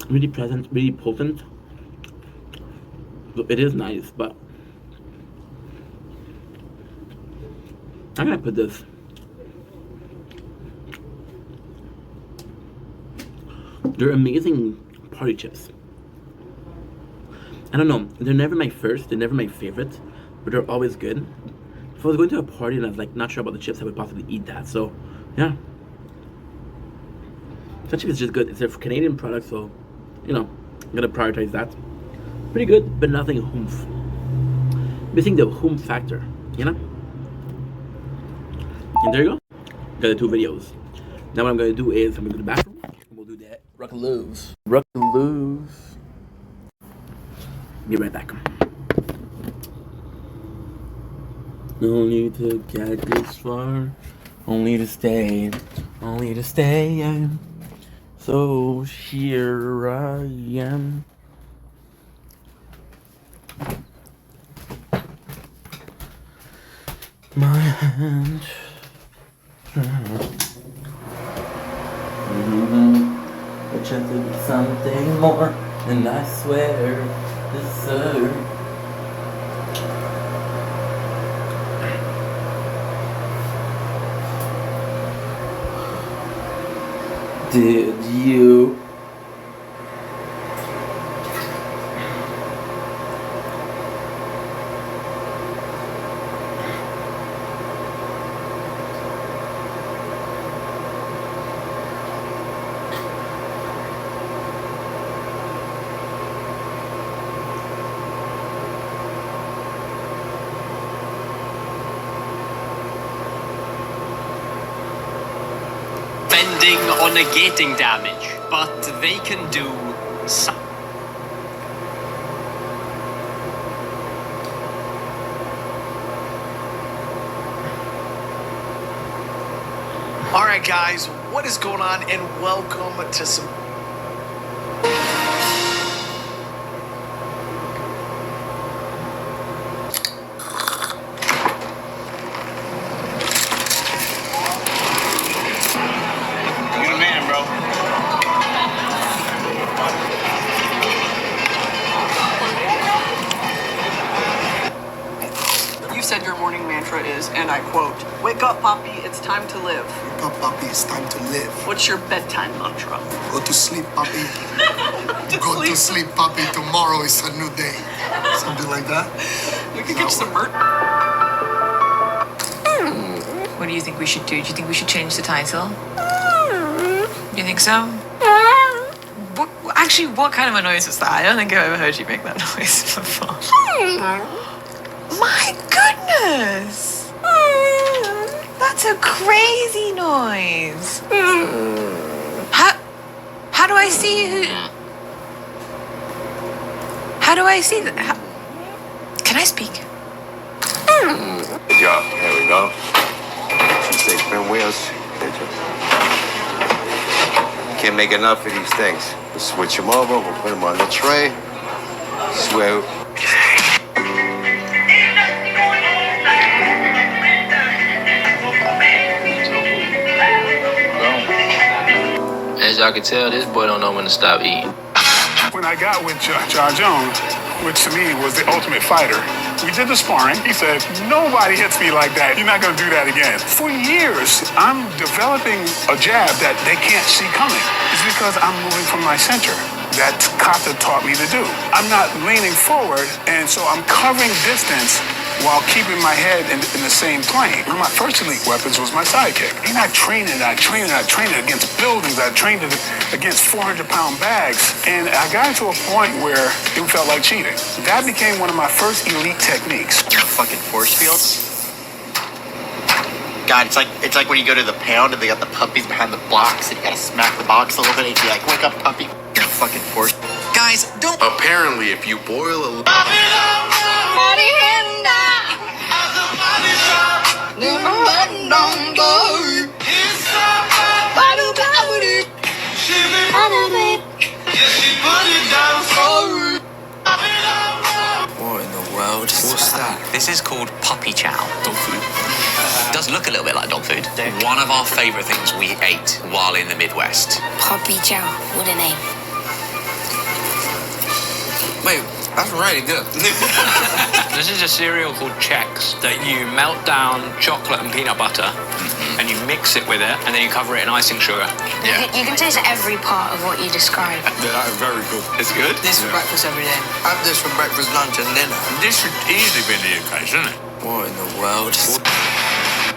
Really pleasant, really potent. It is nice, but I'm gonna put this. They're amazing party chips. I don't know, they're never my first, they're never my favorite, but they're always good. If I was going to a party and I was like not sure about the chips, I would possibly eat that. So yeah, that chip is just good. It's a Canadian product, so I'm gonna prioritize that. Pretty good, but nothing oomph. Missing the oomph factor, And there you go. Got the 2 videos. Now what I'm gonna do is I'm gonna go to the bathroom and we'll do that rock and loose. Rock and loose. Be right back. No need to get this far, only to stay, only to stay. So here I am. My hand. But you think something more, and I swear, yes sir. Did you? Or negating damage, but they can do some. Alright guys, what is going on, and welcome to some... Said your morning mantra is, and I quote, "Wake up, Poppy, it's time to live." Wake up, Poppy, it's time to live. What's your bedtime mantra? Go to sleep, Poppy. Go to sleep, Poppy. Tomorrow is a new day. Something like that. We could get you some merch. What do you think we should do? Do you think we should change the title? Do you think so? Actually, what kind of a noise was that? I don't think I've ever heard you make that noise before. My goodness! That's a crazy noise. How do I see who? How do I see that? Can I speak? Good job. There we go. Stay spin wheels. Can't make enough of these things. We'll switch them over. We'll put them on the tray. Swear. As y'all can tell, this boy don't know when to stop eating. When I got with Jar Jones, which to me was the ultimate fighter, we did the sparring. He said, nobody hits me like that. You're not going to do that again. For years, I'm developing a jab that they can't see coming. It's because I'm moving from my center. That Kata taught me to do. I'm not leaning forward, and so I'm covering distance while keeping my head in the same plane. One of my first elite weapons was my sidekick. And I trained it against buildings. I trained it against 400-pound bags. And I got to a point where it felt like cheating. That became one of my first elite techniques. Fucking force fields. God, it's like when you go to the pound and they got the puppies behind the box and you gotta smack the box a little bit and you be like, wake up, puppy. You're a fucking force. Guys, don't. Apparently, if you boil a What in the world? What's that? This is called puppy chow. Dog food. Does look a little bit like dog food. One of our favourite things we ate while in the Midwest. Puppy chow. What a name. Wait, that's really good. This is a cereal called Chex that you melt down chocolate and peanut butter and you mix it with it and then you cover it in icing sugar. Yeah. You can taste every part of what you described. Yeah, that is very good. It's good? This for breakfast every day. have this for breakfast, lunch, and dinner. This should easily be in the UK, shouldn't it? What in the world?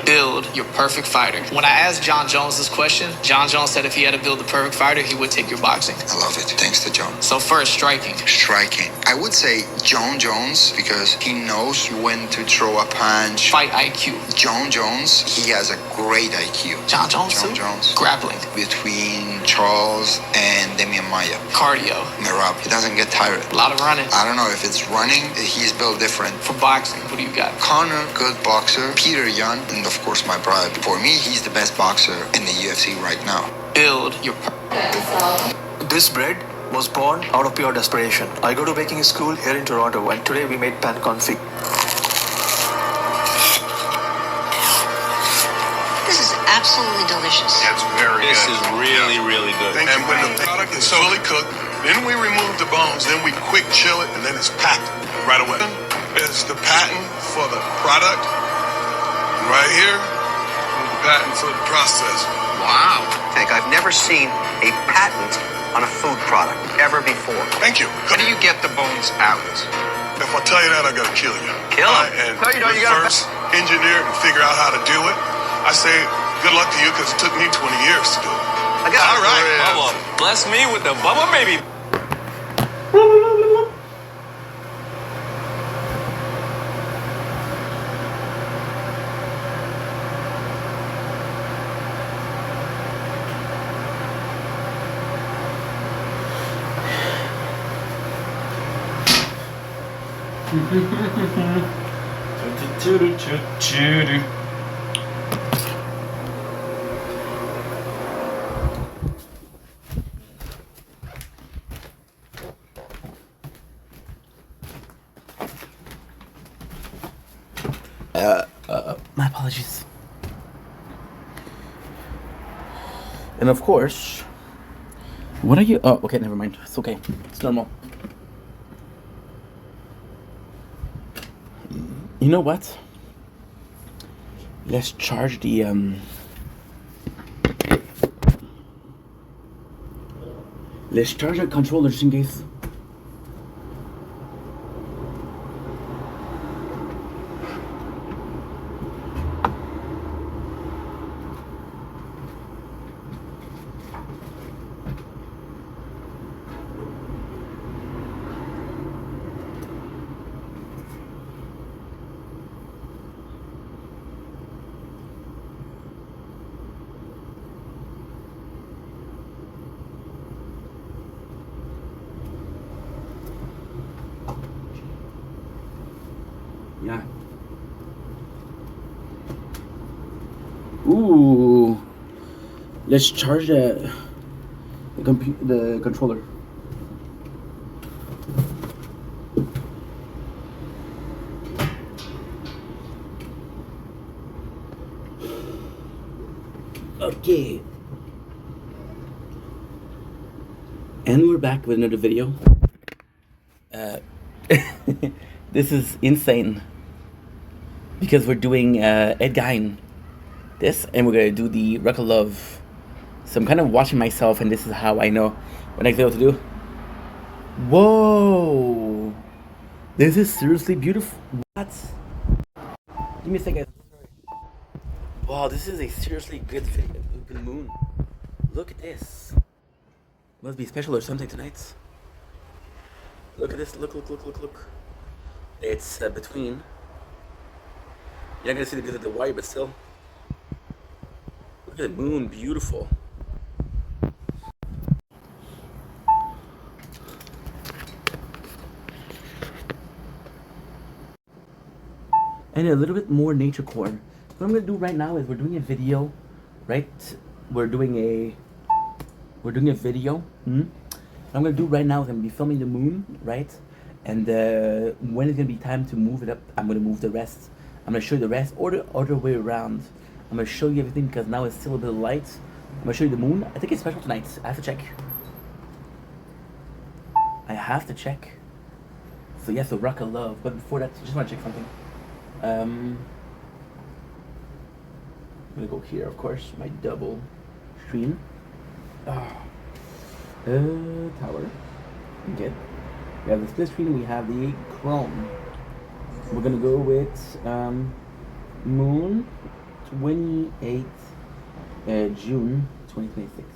Build your perfect fighter. When I asked John Jones this question, John Jones said if he had to build the perfect fighter, he would take your boxing. I love it. Thanks to John. So first, striking. Striking. I would say John Jones because he knows when to throw a punch. Fight IQ. John Jones, he has a great IQ. John Jones John too? Jones. Grappling. Between Charles and Demian Maia. Cardio. Merab. He doesn't get tired. A lot of running. I don't know if it's running. He's built different. For boxing, what do you got? Connor, good boxer. Peter Yan, and of course my bride. For me, he's the best boxer in the UFC right now. Build your This bread was born out of pure desperation. I go to baking school here in Toronto, and today we made pan confit. This is absolutely delicious. It's very This good. is really, really good. And when the product is fully cooked, then we remove the bones, then we quick chill it, and then it's packed right away. It's the patent for the product. Right here, the patent for the process. Wow. I've never seen a patent on a food product ever before. Thank you. How do you get the bones out? If I tell you that, I gotta kill you. Kill him? And No, you don't. You gotta first engineer and figure out how to do it. I say, good luck to you, because it took me 20 years to do it. All right. Bubba, bless me with the Bubba baby. My apologies. And of course, what are you? Oh, okay, never mind. It's okay. It's normal. You know what? Let's charge the Let's charge the controller just in case. Yeah. Ooh. Let's charge the controller. Okay. And we're back with another video. This is insane. Because we're doing Ed Gein. This, and we're gonna do the Rock of Love. So I'm kind of watching myself, and this is how I know what next video to do. Whoa! This is seriously beautiful. What? Give me a second. Wow, this is a seriously good video. Good moon. Look at this. Must be special or something tonight. Look at this. Look. It's between. You're not gonna see the wire, but still. Look at the moon, beautiful. And a little bit more nature core. What I'm gonna do right now is we're doing a video, right? We're doing a video. What I'm gonna do right now is I'm gonna be filming the moon, right? And when it's gonna be time to move it up, I'm gonna move the rest. I'm gonna show you the rest, or the other way around. I'm gonna show you everything because now it's still a bit of light. I'm gonna show you the moon. I think it's special tonight. I have to check. So yes, the Rock of Love. But before that, I just wanna check something. I'm gonna go here, of course, my double screen. Tower. Okay. We have the split screen, we have the Chrome. We're gonna go with moon 28th June 2026.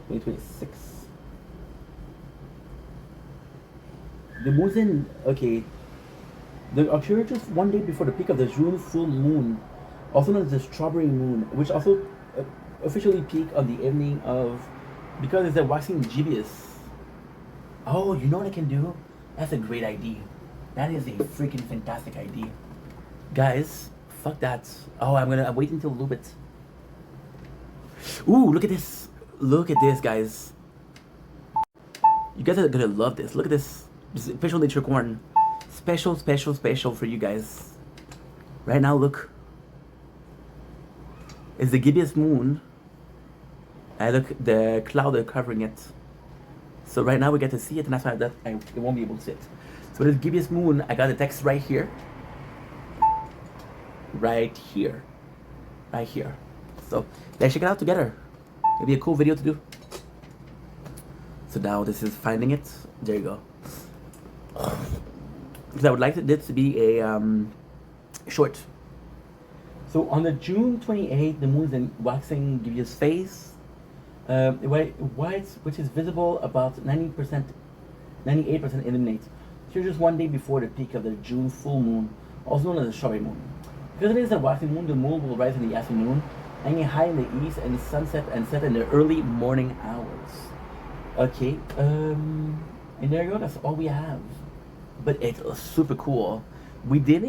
2026. The moon's in, okay. The occurred just one day before the peak of the June full moon, also known as the strawberry moon, which also officially peak on the evening of, because it's a waxing gibbous. Oh, you know what I can do? That's a great idea. That is a freaking fantastic idea. Guys, fuck that. Oh, I'm waiting until a little bit. Ooh, look at this. Look at this, guys. You guys are gonna love this. Look at this. This is official nature corn. Special for you guys. Right now, look. It's the gibbous moon. And look, the cloud are covering it. So right now we get to see it, and that's why I won't be able to see it. So this gibbous moon, I got the text right here. Right here. Right here. So let's check it out together. It'll be a cool video to do. So now this is finding it. There you go. Because I would like this to be a short. So on the June 28th, the moon is in waxing gibbous phase. Which is visible about 98% illuminate. Here's just one day before the peak of the June full moon, also known as the strawberry moon. Because it is a waxing moon, the moon will rise in the afternoon, hanging high in the east, and sunset and set in the early morning hours. Okay, and there you go. That's all we have. But it's super cool. We did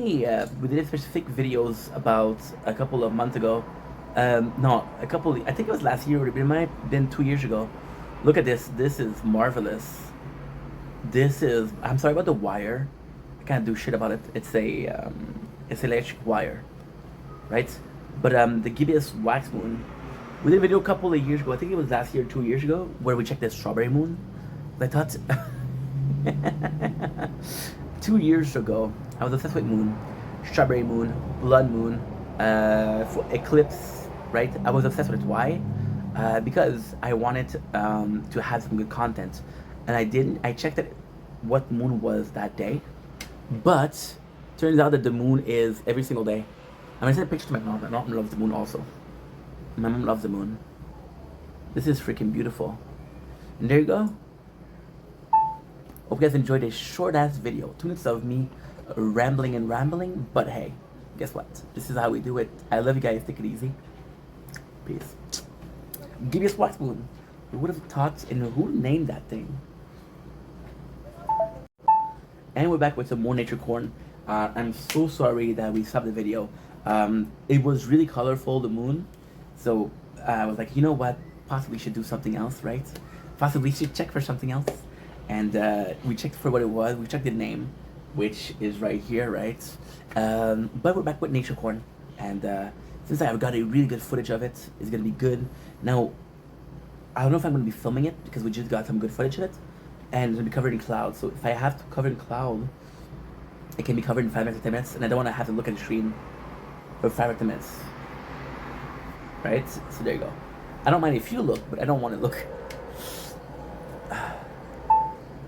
specific videos about a couple of months ago. No, I think it was last year, it might have been 2 years ago. Look at this. This is marvelous. This is, I'm sorry about the wire. I can't do shit about it. It's electric wire, right? But the gibbous wax moon, we did a video a couple of years ago. I think it was last year, 2 years ago, where we checked the strawberry moon. I thought 2 years ago, I was obsessed with moon, strawberry moon, blood moon, for eclipse, right? I was obsessed with it. Why? Because I wanted to have some good content, and I checked it, what moon was that day, but turns out that the moon is every single day. I'm gonna send a picture to my mom. My mom loves the moon also. My mom loves the moon. This is freaking beautiful. And there you go. Hope you guys enjoyed this short ass video. 2 minutes of me rambling, but hey, guess what? This is how we do it. I love you guys. Take it easy. Peace. Gibbous wax moon. Who would have thought, and who named that thing? And we're back with some more nature corn. I'm so sorry that we stopped the video. It was really colorful, the moon. So I was like, you know what? Possibly should do something else, right? Possibly should check for something else. And we checked for what it was. We checked the name, which is right here, right? But we're back with nature corn. And since I've got a really good footage of it, it's going to be good. Now, I don't know if I'm going to be filming it because we just got some good footage of it. And it's going to be covered in cloud. So if I have to cover in cloud, it can be covered in 5 minutes or 10 minutes. And I don't want to have to look at the screen for 5 or 10 minutes. Right? So there you go. I don't mind if you look, but I don't want to look.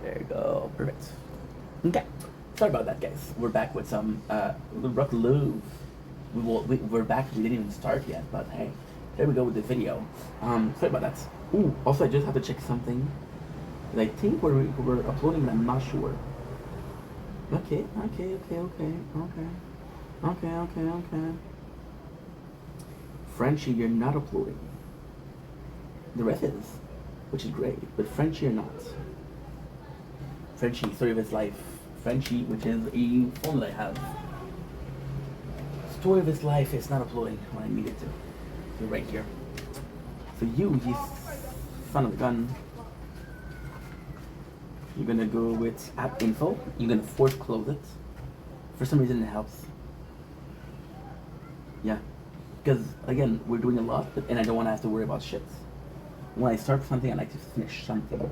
There you go. Perfect. Okay. Sorry about that, guys. We're back with some rock love. We're back. We didn't even start yet, but hey, there we go with the video. Sorry about that. Ooh, also I just have to check something. I think we're uploading, but I'm not sure. Okay. Frenchie, you're not uploading. The rest is, which is great, but Frenchie, you're not. Frenchie, story of his life. Frenchie, which is a phone that I have. Story of his life is not uploading when I need it to. So right here. So you son of a gun. You're gonna go with app info. You're gonna force close it. For some reason it helps. Yeah. Because again, we're doing a lot, and I don't want to have to worry about shit. When I start something, I like to finish something.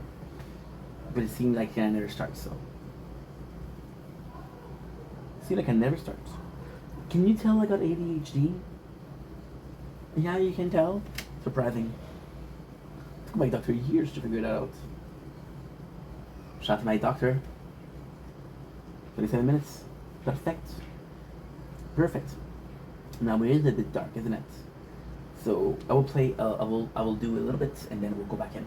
But it seems like I never start, so. It seems like I never start. Can you tell I got ADHD? Yeah, you can tell. Surprising. It took my doctor years to figure that out. Shout out to my doctor. 27 minutes. Perfect. Perfect. Now it is a bit dark, isn't it? So I will play. I will do a little bit, and then we'll go back in.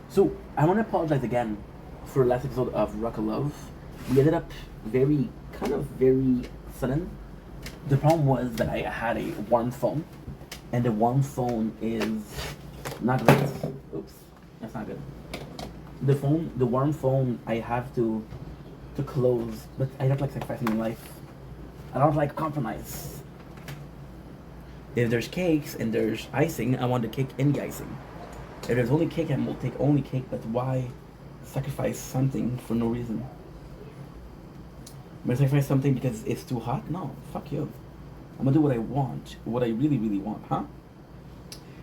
So I want to apologize again for last episode of Rock of Love. We ended up very sudden. The problem was that I had a warm phone, and the warm phone is not great. Oops, that's not good. The warm phone, I have to close, but I don't like sacrificing in life. I don't like compromise. If there's cakes and there's icing, I want the cake and the icing. If there's only cake, I will take only cake, but why sacrifice something for no reason? I'm gonna sacrifice something because it's too hot? No, fuck you. I'm gonna do what I want, what I really, really want, huh?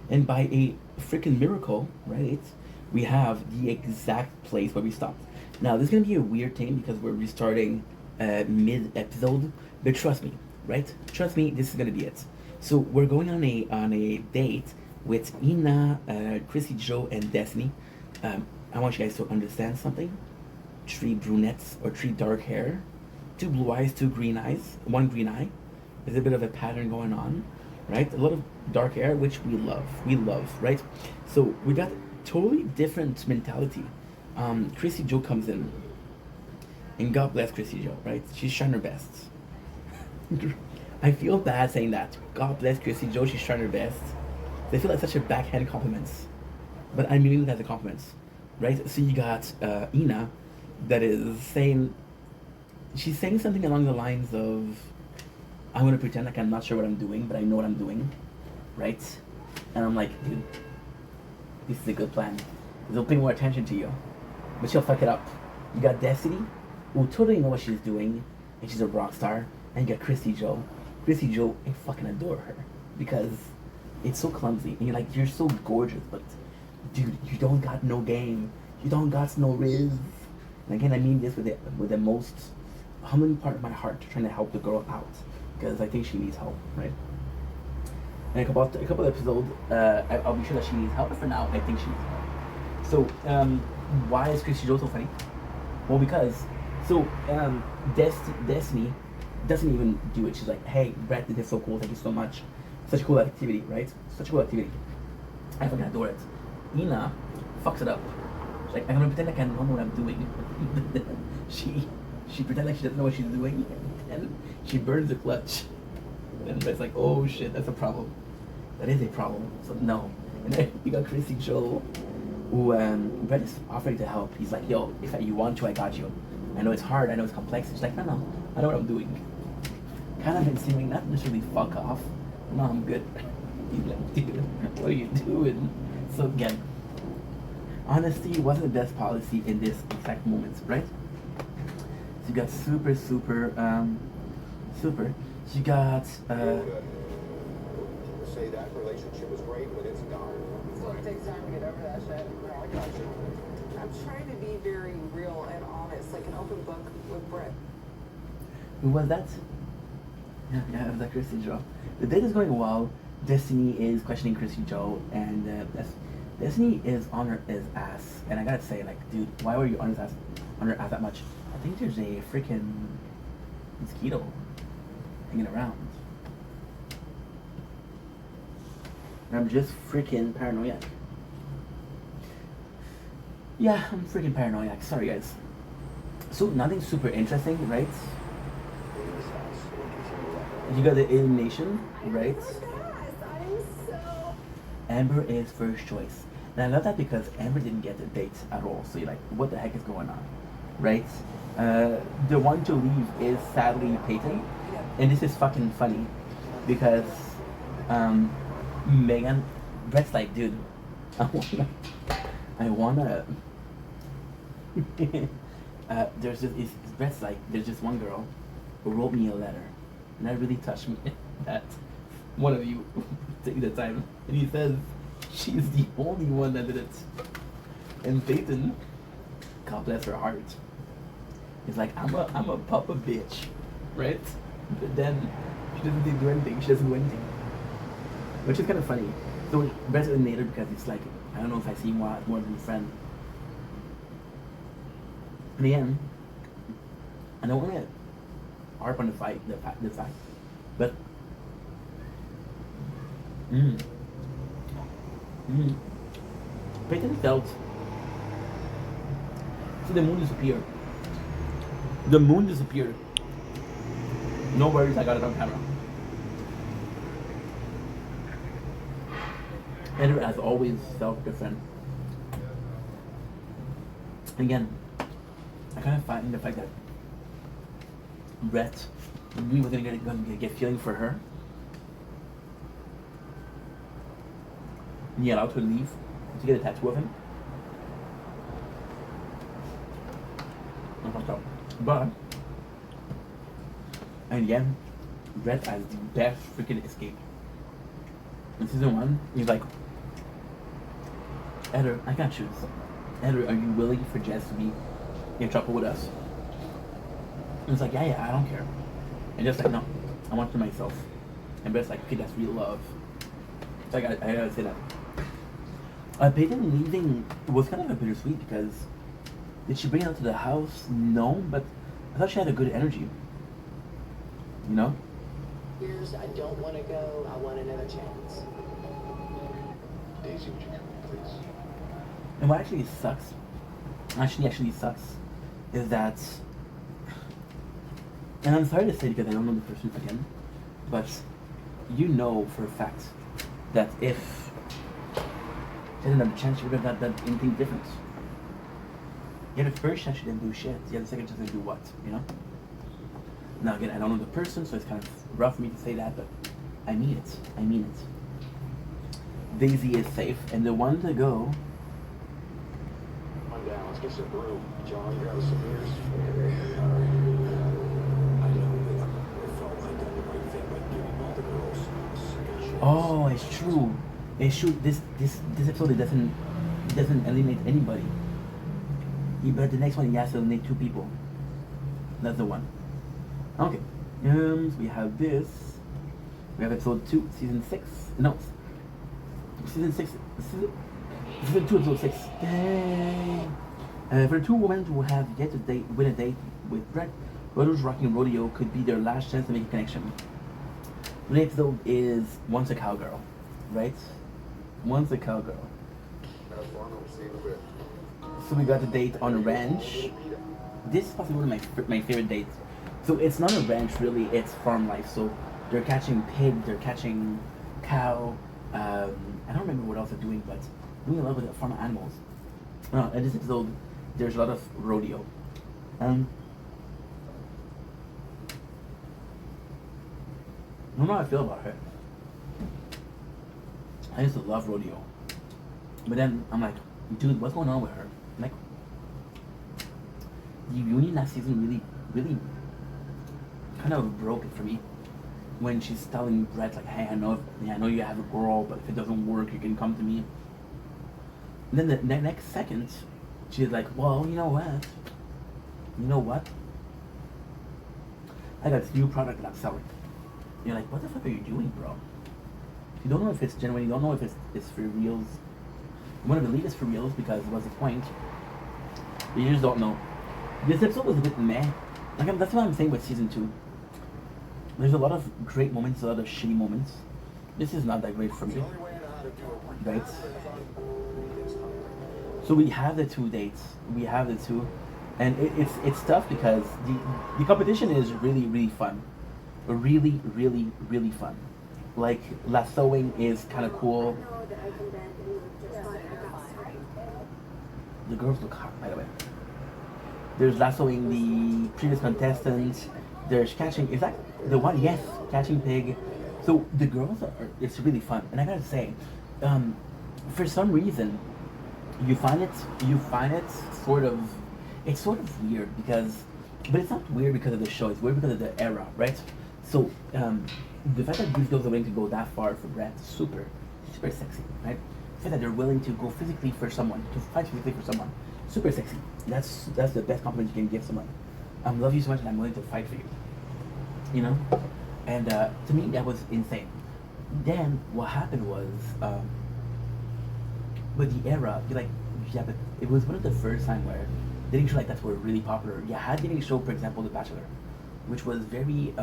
And by a freaking miracle, right, we have the exact place where we stopped. Now, this is gonna be a weird thing because we're restarting mid-episode, but trust me, right? Trust me, this is gonna be it. So we're going on a date with Ina, Chrissy Joe, and Destiny. I want you guys to understand something. 3 brunettes or 3 dark hair, 2 blue eyes, 2 green eyes, 1 green eye. There's a bit of a pattern going on, right? A lot of dark hair, which we love, right? So we got totally different mentality. Chrissy Joe comes in, and God bless Chrissy Joe, right? She's trying her best. I feel bad saying that. God bless Chrissy Joe, she's trying her best. They feel like such a backhand compliments, but I mean it as a compliment, right? So you got Ina, that is saying, she's saying something along the lines of, I'm gonna pretend like I'm not sure what I'm doing, but I know what I'm doing, right? And I'm like, dude, this is a good plan. They'll pay more attention to you, but she'll fuck it up. You got Destiny, who totally know what she's doing, and she's a rock star. And you got Chrissy Joe. Chrissy Joe, I fucking adore her because it's so clumsy, and you're so gorgeous, but dude, you don't got no game. You don't got no riz. And again, I mean this with the most humbling part of my heart, trying to help the girl out because I think she needs help, right? And a couple episodes, I'll be sure that she needs help. But for now, I think she needs help. So, why is Chrissy Joe so funny? Well, because Destiny doesn't even do it. She's like, hey, Brett, this is so cool. Thank you so much. Such a cool activity, right? Such a cool activity. I fucking adore it. Ina fucks it up. She's like, I'm gonna pretend like I know what I'm doing. she pretends like she doesn't know what she's doing, and she burns the clutch. And Brett's like, oh shit, that's a problem. That is a problem. So no. And then you got Chrissy Joe, who Brett is offering to help. He's like, yo, if you want to, I got you. I know it's hard. I know it's complex. She's like, no, I know what I'm doing. Kind of insinuating, not necessarily fuck off. No, I'm good. He's like, dude, what are you doing? So again, honesty wasn't the best policy in this exact moment, right? So you got super. So you got say that relationship was great, but it's gone. So it takes time to get over that shit. I got you. I'm trying to be very real and honest, like an open book with Brett. Who was that? Yeah, it was that Chrissy Joe. The date is going well. Destiny is questioning Chrissy Joe, and Destiny is on her ass. And I gotta say, like, dude, why were you on her ass that much? I think there's a freaking mosquito hanging around. And I'm just freaking paranoid. Yeah, I'm freaking paranoid. Sorry, guys. So nothing super interesting, right? You got the elimination, right? Amber is first choice. And I love that because Amber didn't get the date at all. So you're like, what the heck is going on? Right? The one to leave is sadly Peyton. And this is fucking funny because Megan, Brett's like, dude, I wanna Brett's like, there's just one girl who wrote me a letter. And that really touched me that one of you take the time. And he says, she's the only one that did it. And Peyton, God bless her heart, is like, I'm a papa bitch, right? But then she doesn't do anything. She doesn't do anything. Which is kind of funny. So Brett's eliminated because it's like, I don't know if I see more than a friend. And again, I don't want to harp on the fact, but Peyton felt. See, the moon disappeared. The moon disappeared. No worries, I got it on camera. Edward has always felt different. Again, I kind of find the fact that Brett really was gonna get feeling for her. And he allowed her to leave to get a tattoo of him. But and again, Brett has the best freaking escape. In season 1, he's like, Edward, I can't choose. Edward, are you willing for Jess to be in trouble with us? And it's like, yeah, I don't care. And Jess like, no, I want it to myself. And Brett's like, okay, that's real love. So I gotta say that. Peyton leaving was kind of a bittersweet because did she bring it out to the house? No, but I thought she had a good energy. You know? Years, I don't want to go. I want another chance. Daisy, would you come in, please? And what actually sucks, is that, and I'm sorry to say because I don't know the person again, but you know for a fact that if she didn't have a chance, she would have not done anything different. Yeah, the first chance she didn't do shit. Yeah, the second chance she didn't do what, you know? Now again, I don't know the person, so it's kind of rough for me to say that, but I mean it. Daisy is safe, and the one to go. Come on down, let's get some brew. John, grab some beers. I know that it felt like done the right thing by giving all the girls a second chance. Oh, it's true. It's true. This episode doesn't eliminate anybody. But the next one he has to eliminate 2 people. That's the one. Okay. So we have this. We have episode 2, season 6. No. Season 6. Season 2, episode 6. Yay! For the 2 women who have yet to win a date with Brett, Brothers Rocking Rodeo could be their last chance to make a connection. The episode is Once a Cowgirl, right? Once a Cowgirl. So we got a date on a ranch. This is possibly one of my favorite dates. So it's not a ranch really, it's farm life. So they're catching pig, they're catching cow. I don't remember what else they're doing, but doing a lot with farm animals. In this episode, there's a lot of rodeo. I don't know how I feel about her. I used to love rodeo. But then I'm like, dude, what's going on with her? Like, the reunion last season really kind of broke it for me. When she's telling Brett like, hey, I know you have a girl, but if it doesn't work, you can come to me. And then the next second, she's like, well, you know what? I got this new product that I'm selling. You're like, what the fuck are you doing, bro? You don't know if it's genuine, you don't know if it's for reals. You want to believe it's for reals because what's the point? You just don't know. This episode was a bit meh. Like, that's what I'm saying with season 2. There's a lot of great moments, a lot of shitty moments. This is not that great for me. Right? So we have the 2 dates. And it's tough because the competition is really fun. Really fun. Like, lassoing is kind of cool. The girls look hot, by the way. There's lassoing the previous contestants. There's catching, is that the one? Yes, catching pig. So the girls it's really fun. And I gotta say, for some reason, you find it sort of weird because, but it's not weird because of the show, it's weird because of the era, right? So, the fact that these girls are willing to go that far for Brett, super sexy, right? The fact that they're willing to go physically for someone, to fight physically for someone, super sexy. That's the best compliment you can give someone. I love you so much and I'm willing to fight for you. You know? And to me, that was insane. Then, what happened was, with the era, you're like, yeah, but it was one of the first time where dating shows like that were really popular. You had dating show, for example, The Bachelor. which was very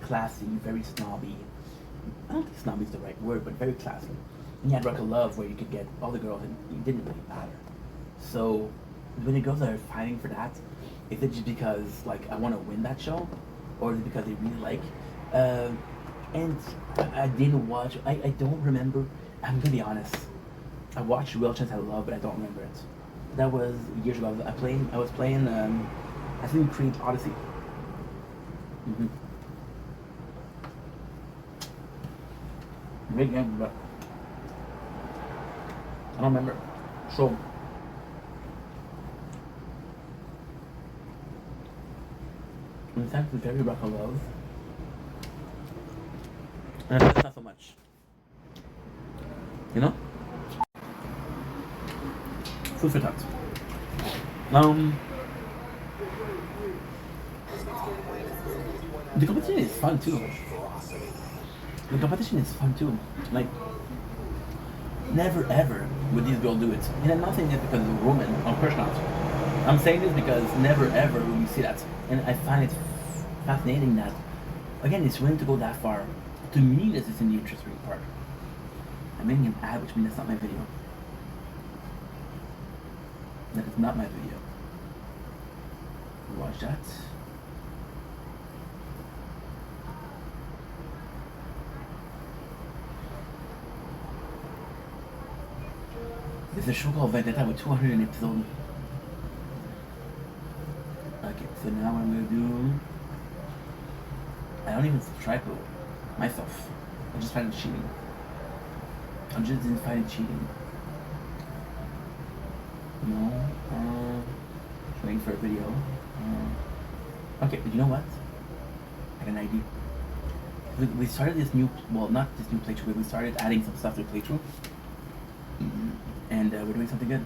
classy, very snobby. I don't think snobby is the right word, but very classy. And you had Rock of Love, where you could get all the girls, and it didn't really matter. So when the girls are fighting for that, is it just because like I want to win that show, or is it because they really like? And I didn't watch. I don't remember. I'm gonna be honest. I watched Real Chance I Love, but I don't remember it. That was years ago. I was playing Assassin's Creed Odyssey. Mm-hmm. Great game, but I don't remember. So in fact, it's very Rock of Love. And that's not so much. You know? Food for thought. The competition is fun too. Like, never ever would these girls do it. And I'm not saying this because it's a woman, of course not. I'm saying this because never ever would we see that. And I find it fascinating that, again, it's willing to go that far. To me, this is in the interesting part. I'm making an ad, which means that's not my video. That is not my video. Watch that. There's a show called Vendetta with 200 episodes. Okay, so now what I'm gonna do, I don't even subscribe to myself. I just find it cheating. I just didn't find it cheating. No, waiting for a video. Okay, but you know what? I got an idea. We started this new, well, not this new playthrough, but we started adding some stuff to the playthrough. And we're doing something good.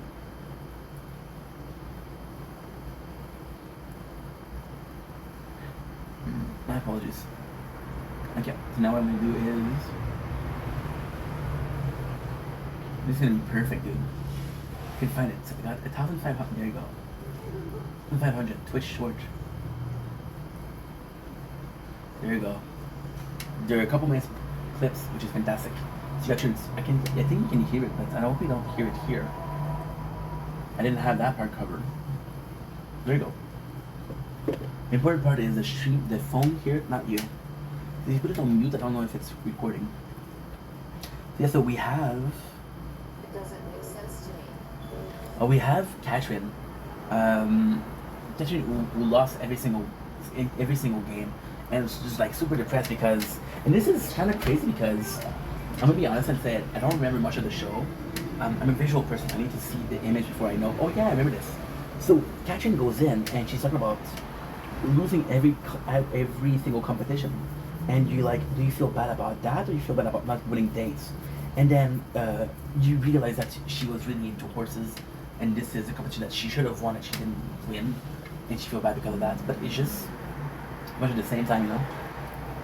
My apologies. Okay, so now what I'm gonna do is, this is gonna be perfect, dude. You can find it. So I got 1,500. There you go. 1,500. Twitch short. There you go. There are a couple minutes clips, which is fantastic. So you got your, I think you can hear it, but I hope you don't hear it here. I didn't have that part covered. There you go. The important part is the stream, the phone here, not you. If you put it on mute, I don't know if it's recording. Yeah, so we have. It doesn't make sense to me. Oh, we have Katrin. Katrin who lost every single game, and it's just like super depressed because, and this is kind of crazy because I'm gonna be honest and say I don't remember much of the show. I'm a visual person. I need to see the image before I know. Oh yeah, I remember this. So Katrin goes in and she's talking about losing every single competition, and you like, do you feel bad about that, or do you feel bad about not winning dates? And then you realize that she was really into horses, and this is a competition that she should have won and she didn't win, and she feels bad because of that. But it's just much at the same time, you know.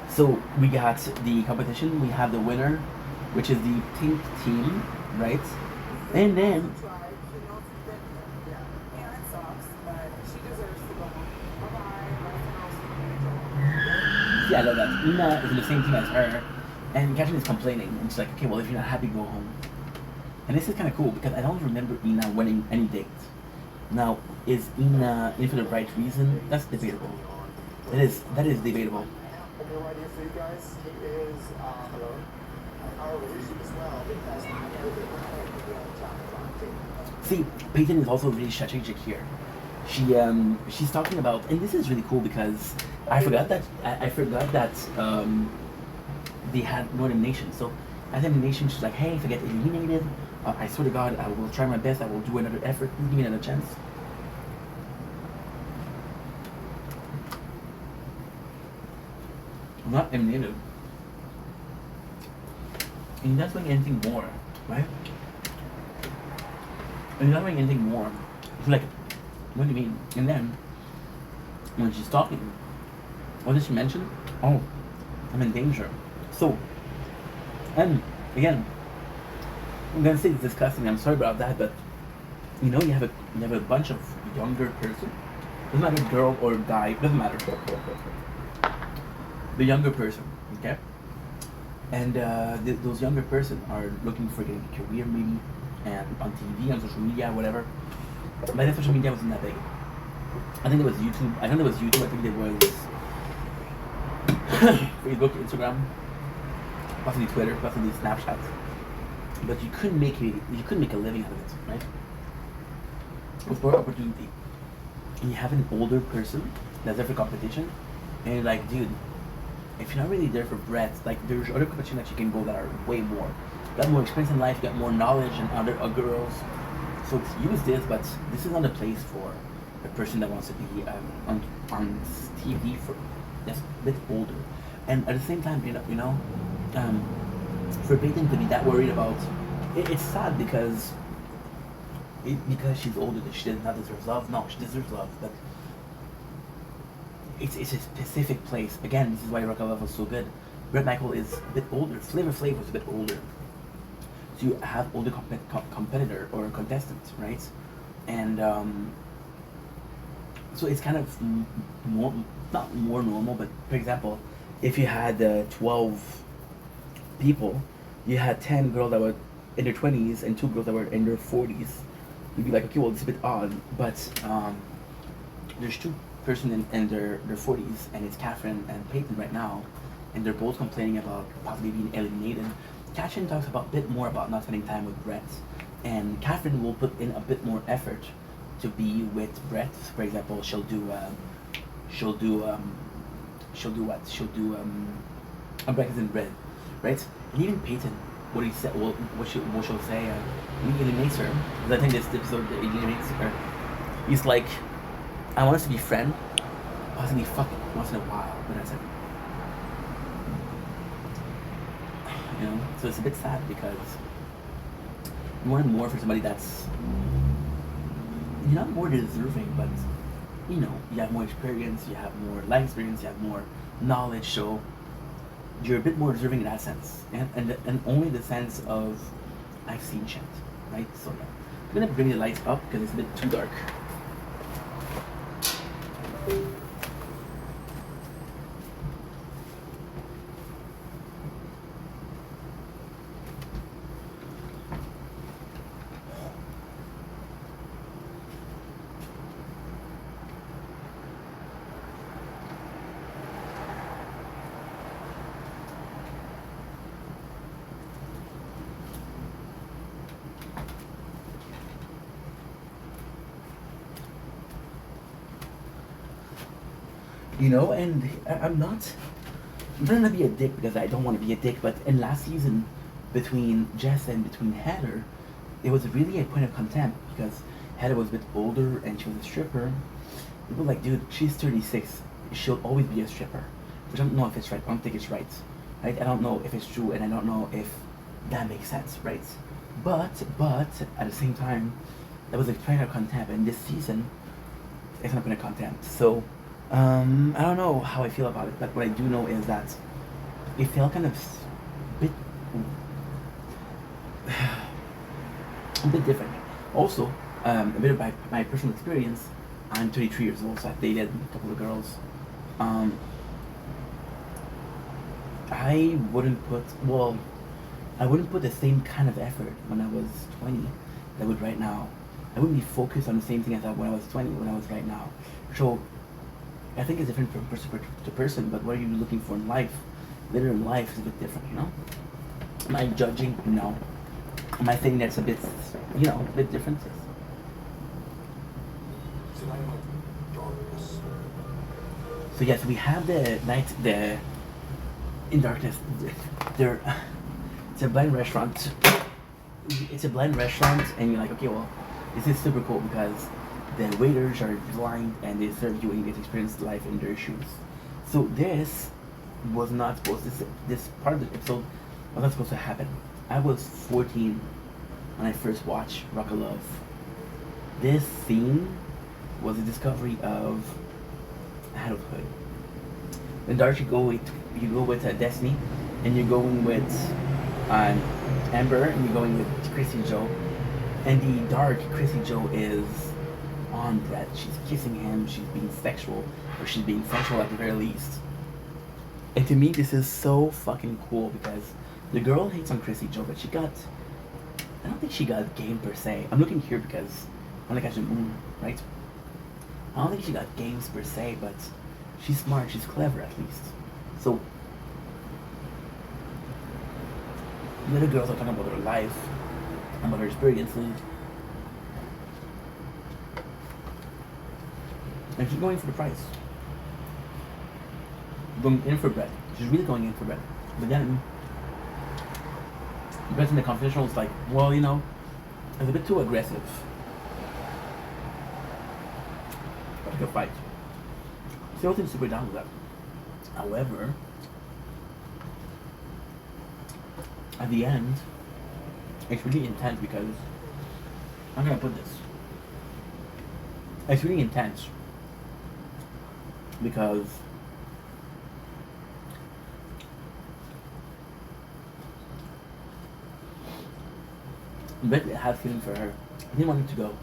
So we got the competition. We have the winner, which is the pink team, right? And then. Yeah, I love that. Ina is in the same team as her, and Katrin is complaining. And she's like, okay, well, if you're not happy, go home. And this is kind of cool because I don't remember Ina winning any dates. Now, is Ina in for the right reason? That's debatable. That is debatable. No idea for you guys. He is hello. Our relationship as well because I know that we're See, Peyton is also really strategic here. She's talking about, and this is really cool because I forgot that they had no elimination. So at elimination, she's like, hey, if I get eliminated, I swear to God, I will try my best. I will do another effort. Please give me another chance. I'm not eliminated. And you're not doing anything more, right? And you're not doing anything more. It's like, what do you mean? And then, when she's talking, what did she mention? Oh, I'm in danger. So, and again, I'm gonna say it's disgusting. I'm sorry about that, but you know, you have a bunch of younger person, doesn't matter girl or guy, doesn't matter. The younger person, okay? And those younger person are looking for getting a career maybe, and on TV, on social media, whatever. But then social media wasn't that big. I think it was YouTube. I think it was YouTube. I think it was Facebook, Instagram, possibly Twitter, possibly Snapchat. But you couldn't make a living out of it, right? With more opportunity. And you have an older person that's there for competition, and you're like, dude, if you're not really there for breadth, like there's other competition that you can go that are way more. You got more experience in life, you got more knowledge than other girls. So use this, but this is not a place for a person that wants to be on TV for that's a bit older. And at the same time, for Peyton to be that worried about it's sad because she's older that she does not deserve love. No, she deserves love, but it's a specific place. Again, this is why Rock of Love was so good. Brett Michael is a bit older. Flavor Flav was a bit older. So you have older competitor or contestant, right? And so it's kind of more, not more normal, but for example, if you had 12 people, you had 10 girls that were in their 20s and 2 girls that were in their 40s. You'd be like, okay, well, it's a bit odd, but there's 2 person in their 40s, and it's Catherine and Peyton right now, and they're both complaining about possibly being eliminated. Catherine talks about a bit more about not spending time with Brett, and Catherine will put in a bit more effort to be with Brett. For example, she'll do breakfast in bread, right? And even Peyton, what she'll say, he eliminates her. Because I think this episode that eliminates her. He's like, I want us to be friends, possibly fucking once in a while, but that's it. So it's a bit sad because you want more for somebody that's you're not more deserving, but you have more experience, you have more life experience, you have more knowledge, so you're a bit more deserving in that sense, and only the sense of I've seen shit, right? So yeah, I'm gonna bring the lights up because it's a bit too dark. And I'm trying to be a dick because I don't want to be a dick, but in last season, between Jess and between Heather, it was really a point of contempt because Heather was a bit older and she was a stripper. People were like, dude, she's 36, she'll always be a stripper. Which I don't know if it's right, I don't think it's right. I don't know if it's true, and I don't know if that makes sense, right? But at the same time, that was a point of contempt, and this season, it's not a point of contempt. So, I don't know how I feel about it, but what I do know is that it felt kind of a bit different. Also, a bit of my personal experience, I'm 33 years old, so I've dated a couple of girls. I wouldn't put the same kind of effort when I was 20 that I would right now. I wouldn't be focused on the same thing as when I was 20 when I was right now. So, I think it's different from person to person, but what are you looking for in life? Later in life is a bit different, Am I judging? No. Am I saying that's a bit, a bit different? So yes, we have the night, in darkness. It's a blind restaurant. It's a blind restaurant, and you're like, okay, well, this is super cool because the waiters are blind and they serve you and you get to experience life in their shoes. So this was not supposed to, this part of the episode was not supposed to happen. I was 14 when I first watched Rock of Love. This scene was a discovery of adulthood. In dark you go with Destiny, and you're going with Amber, and you're going with Chrissy Joe. And the dark Chrissy Joe is on Brett. She's kissing him. She's being sexual, or she's being sensual at the very least. And to me, this is so fucking cool because the girl hates on Chrissy Joe, but I don't think she got game per se. I'm looking here because I want to catch the moon, right? I don't think she got games per se, but she's smart, she's clever at least. So, the other girls are talking about her life, about her experiences. And she's going for the price. Going in for Brett. She's really going in for Brett. But then, Brett in the confidential is like, well, you know, it's a bit too aggressive. Like a fight. Still seems super down with that. However, at the end, it's really intense because I'm gonna put this. It's really intense because Brett had feelings for her. He didn't want him to go,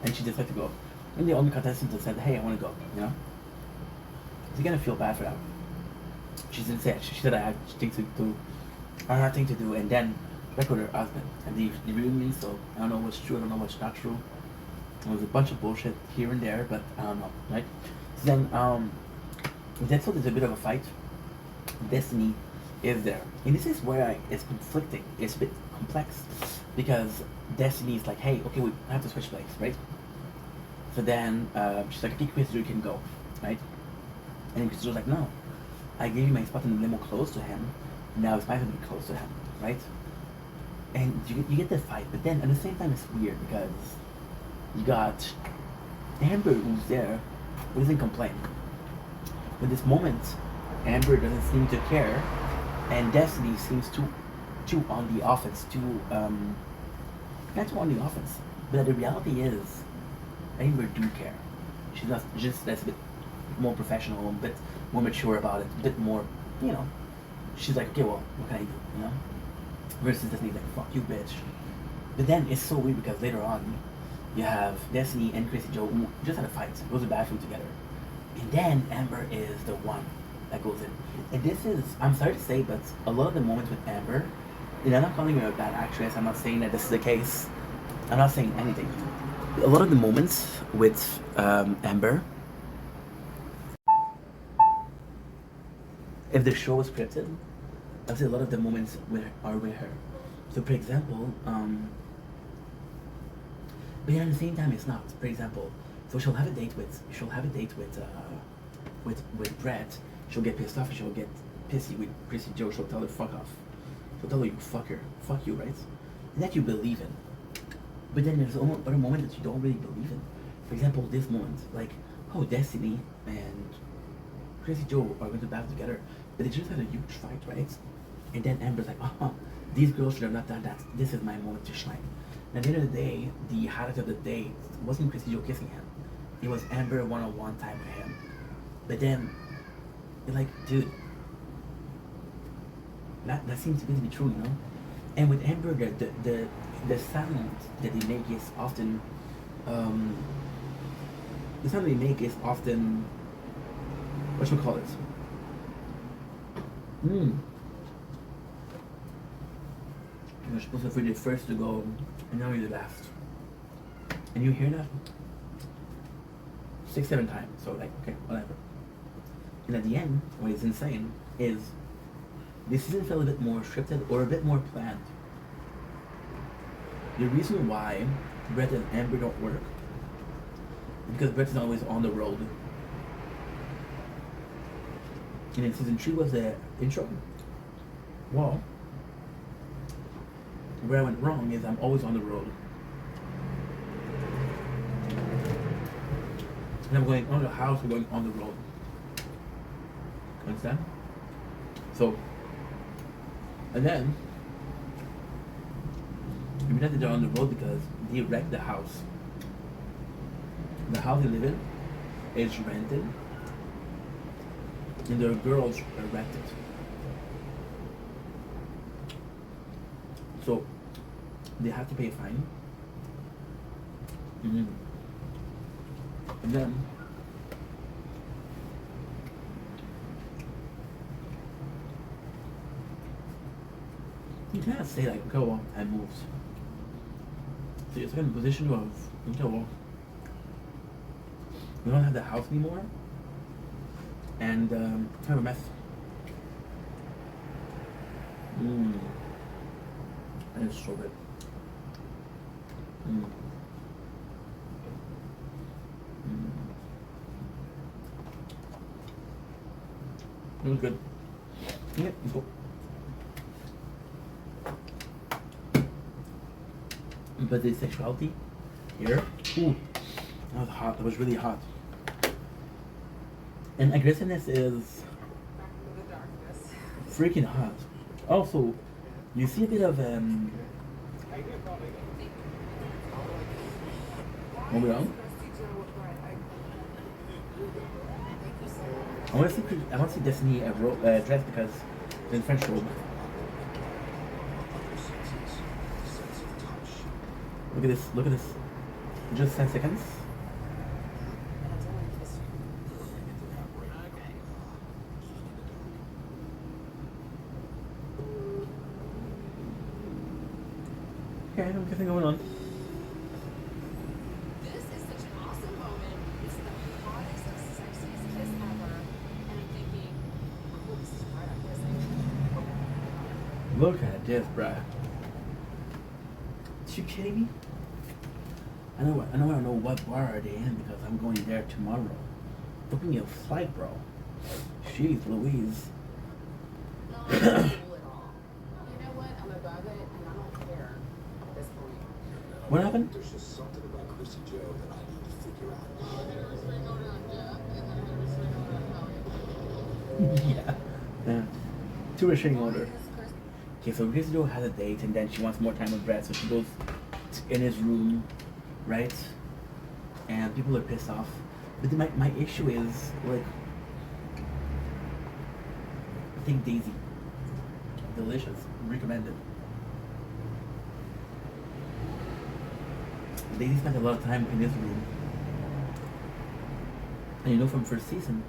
and she decided to go. And the only contestant that said, "Hey, I want to go," you know. He's gonna feel bad for that. She didn't say it. She said, "I have things to do. I have things to do," and then back with her husband, and they reunion. So I don't know what's true. I don't know what's not true. It was a bunch of bullshit here and there, but I don't know, right? So then, that's why there's a bit of a fight. Destiny is there, and this is where it's conflicting. It's a bit complex because Destiny is like, "Hey, okay, we have to switch places, right?" So then she's like, "Okay, Chris, you can go, right?" And then Chris was like, "No, I gave you my spot in the limo close to him. Now it's my turn to be close to him, right?" And you get the fight, but then at the same time it's weird because you got Amber who's there, who doesn't complain. But this moment, Amber doesn't seem to care, and Destiny seems too on the offense, not too on the offense. But the reality is, Amber do care. She's not just that's a bit more professional, a bit more mature about it, a bit more, you know. She's like, okay, well, what can I do, you know? Versus Destiny like, fuck you, bitch. But then it's so weird because later on, you have Destiny and Chrissy Joe who just had a fight, go to the bathroom together. And then Amber is the one that goes in. And this is, I'm sorry to say, but a lot of the moments with Amber, and I'm not calling her a bad actress, I'm not saying that this is the case, I'm not saying anything. A lot of the moments with Amber, if the show was scripted, I'd say a lot of the moments are with her. So for example, but at the same time it's not. For example, so she'll have a date with Brett. She'll get pissed off and she'll get pissy with Chrissy Joe. She'll tell her fuck off. She'll tell her you fucker, fuck you, right? And that you believe in. But then there's other moments that you don't really believe in. For example, this moment, like, oh, Destiny and Chrissy Joe are going to battle together, but they just had a huge fight, right? And then Amber's like, these girls should have not done that. This is my moment to shine. And at the end of the day, the highlight of the day wasn't Chrissy Joe kissing him. It was Amber one-on-one time with him. But then, you're like, dude, that seems too good to be true, you know? And with Amber, the sound that they make is often, whatchamacallit? You're supposed to be the first to go, and now you're the last. And you hear that 6-7 times, so like, okay, whatever. And at the end, what is insane is this season felt a bit more scripted or a bit more planned. The reason why Brett and Amber don't work is because Brett's not always on the road. And then season 3 was the intro. Well, where I went wrong is I'm always on the road. And I'm going on the house, we're going on the road. Understand? So, and then, we pretend that they're on the road because they wrecked the house. The house they live in is rented, and their girls wrecked it. So, they have to pay a fine. And then you can't say like, okay, well, I moved. So you're stuck in the position of, okay, well, we don't have the house anymore, and kind of a mess. And it's so good. It was good. Yeah, let's go. But the sexuality here, ooh, that was hot. That was really hot. And aggressiveness is freaking hot. Also, you see a bit of moving on. I want to see Destiny dress because it's in French robe. Look at this. Look at this. Just 10 seconds. Okay, I don't nothing going on. This is such an awesome moment. It's the hottest, sexiest kiss ever. And I'm thinking, oh, this is right up kissing. Look at this, bruh. Is you kidding me? I know what bar are they in because I'm going there tomorrow. Book me a flight, bro. Jeez Louise. No, I'm not cool at all. You know what? I'm above it and I don't care at this point. What happened? There's just something about Chrissy Joe that I need to figure out. Yeah. Two restraining order. Okay, so Chrissy Joe has a date and then she wants more time with Brett, so she goes in his room, right? And people are pissed off. But then my issue is, like, I think Daisy. Delicious. Recommended. Daisy spent a lot of time in his room. And you know from first season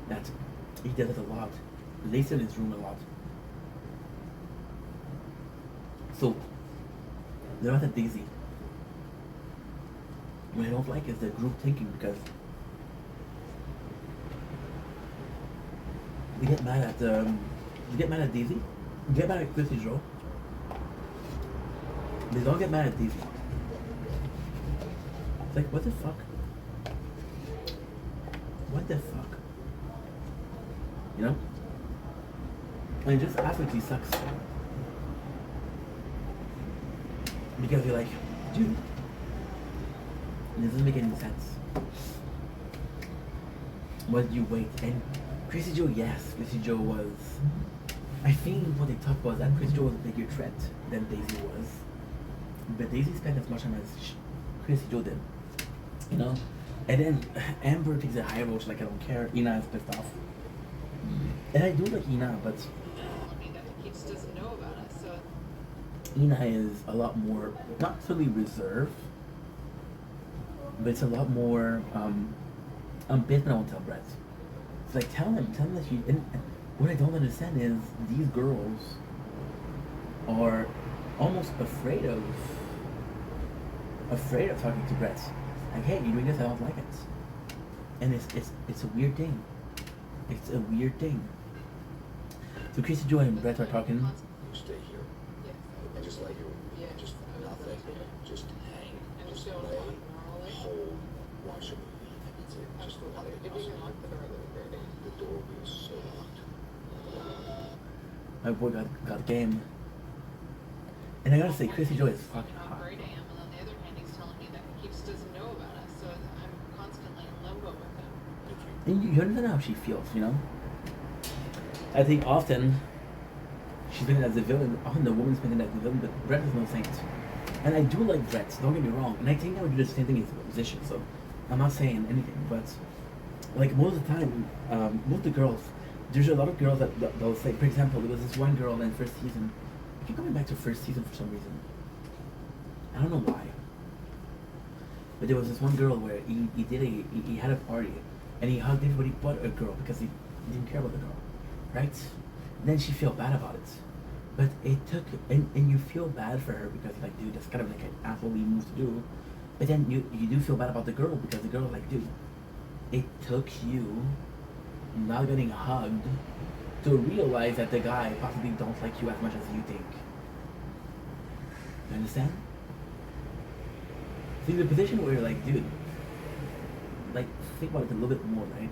that he does it a lot. Lays in his room a lot. So, they're not at Daisy. What I don't like is the group thinking because they get mad at Daisy. They get mad at Chrissy Joe. They don't get mad at Daisy. It's like, what the fuck? What the fuck? You know? And it just absolutely sucks. Because you're like, dude, this doesn't make any sense. Why did you wait? And Chrissy Joe, yes, Chrissy Joe was. I think what they talked was that Chrissy Joe was a bigger threat than Daisy was. But Daisy spent as much time as Chrissy Joe did. You know? And then Amber takes a high road, she's like, I don't care. Ina is pissed off. And I do like Ina, but He just doesn't know about us, so. Ina is a lot more, not really reserved, but it's a lot more, I'm pissed, but I won't tell Brett. It's like, tell him that you, and what I don't understand is these girls are almost afraid of talking to Brett. Like, hey, you're doing this, I don't like it. And it's a weird thing. It's a weird thing. So Chrissy Joe and Brett are talking. You stay here. And just let you, just nothing. Just hang. Just lay, hold, watch a movie. That's it. Just let it. The door will be so locked. My boy got game. And I gotta say, Chrissy Joe is fucking hot. Great I am, and on the other hand, he's telling me that he just doesn't know about us, so I'm constantly in limbo with him. And you understand how she feels, you know? I think often she's been as a villain, often the woman's been as a villain, but Brett is no saint. And I do like Brett, don't get me wrong. And I think I would do the same thing in his position, so I'm not saying anything, but like most of the time, most of the girls, there's a lot of girls that they'll say, for example, there was this one girl in first season. I keep coming back to first season for some reason. I don't know why. But there was this one girl where he had a party, and he hugged everybody but a girl because he didn't care about the girl, right? And then she felt bad about it. But it took, and you feel bad for her because like, dude, that's kind of like an asshole move to do. But then you do feel bad about the girl because the girl like, dude, it took you not getting hugged to realize that the guy possibly don't like you as much as you think. You understand? See, the position where you're like, dude, like, think about it a little bit more, right?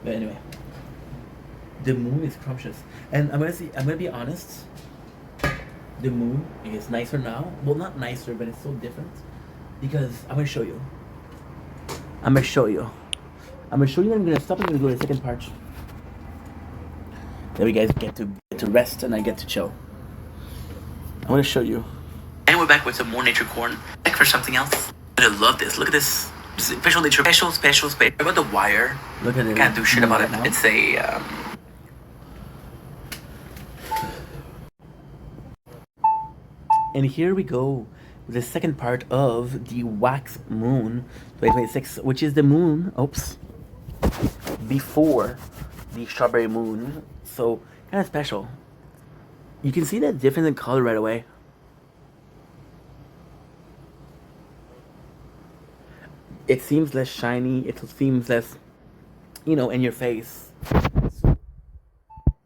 But anyway, the moon is scrumptious, and I'm gonna be honest. The moon is nicer now. Well, not nicer, but it's so different because I'm gonna show you. I'm gonna show you. And I'm gonna stop and I'm gonna go to the second part. Then we guys get to rest and I get to chill. I'm gonna show you. And we're back with some more nature corn. Back for something else. I love this. Look at this. Special nature. Special. I got the wire. Look at it. Can't do shit about it. Now. It's a. And here we go. The second part of the wax moon 2026, which is the moon. Oops. Before the strawberry moon. So kind of special. You can see that difference in color right away. It seems less shiny. It seems less, in your face. So,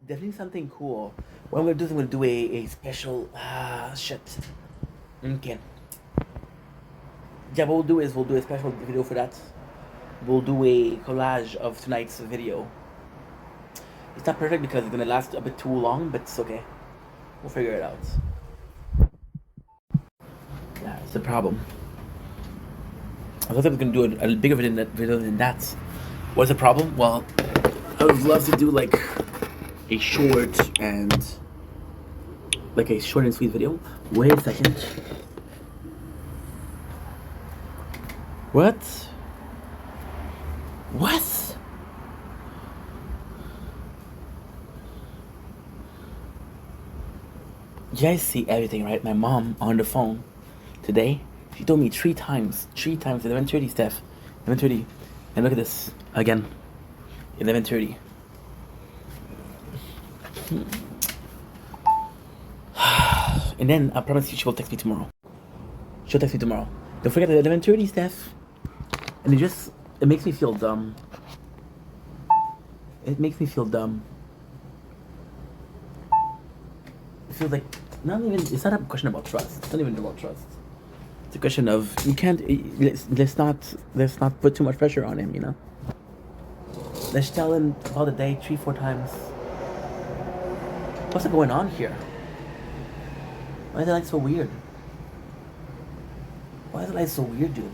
definitely something cool. What I'm gonna do is I'm gonna do a special. Shit. Okay. Yeah, what we'll do is we'll do a special video for that. We'll do a collage of tonight's video. It's not perfect because it's gonna last a bit too long, but it's okay. We'll figure it out. Yeah, it's a problem. I thought I was gonna do a bigger video than that. What's the problem? Well, I would love to do like a short and sweet video. Wait a second. What? You guys see everything, right? My mom on the phone today, she told me three times at 11:30, Steph, 11:30, and look at this again, 11:30. And then I promise you she will text me tomorrow. She'll text me tomorrow. Don't forget at 11:30, Steph. And it makes me feel dumb. It makes me feel dumb. It feels like it's not a question about trust. It's not even about trust. It's a question of you can't. Let's not put too much pressure on him. Let's tell him about the day 3-4 times. What's going on here? Why is it like so weird? Why is it like so weird, dude?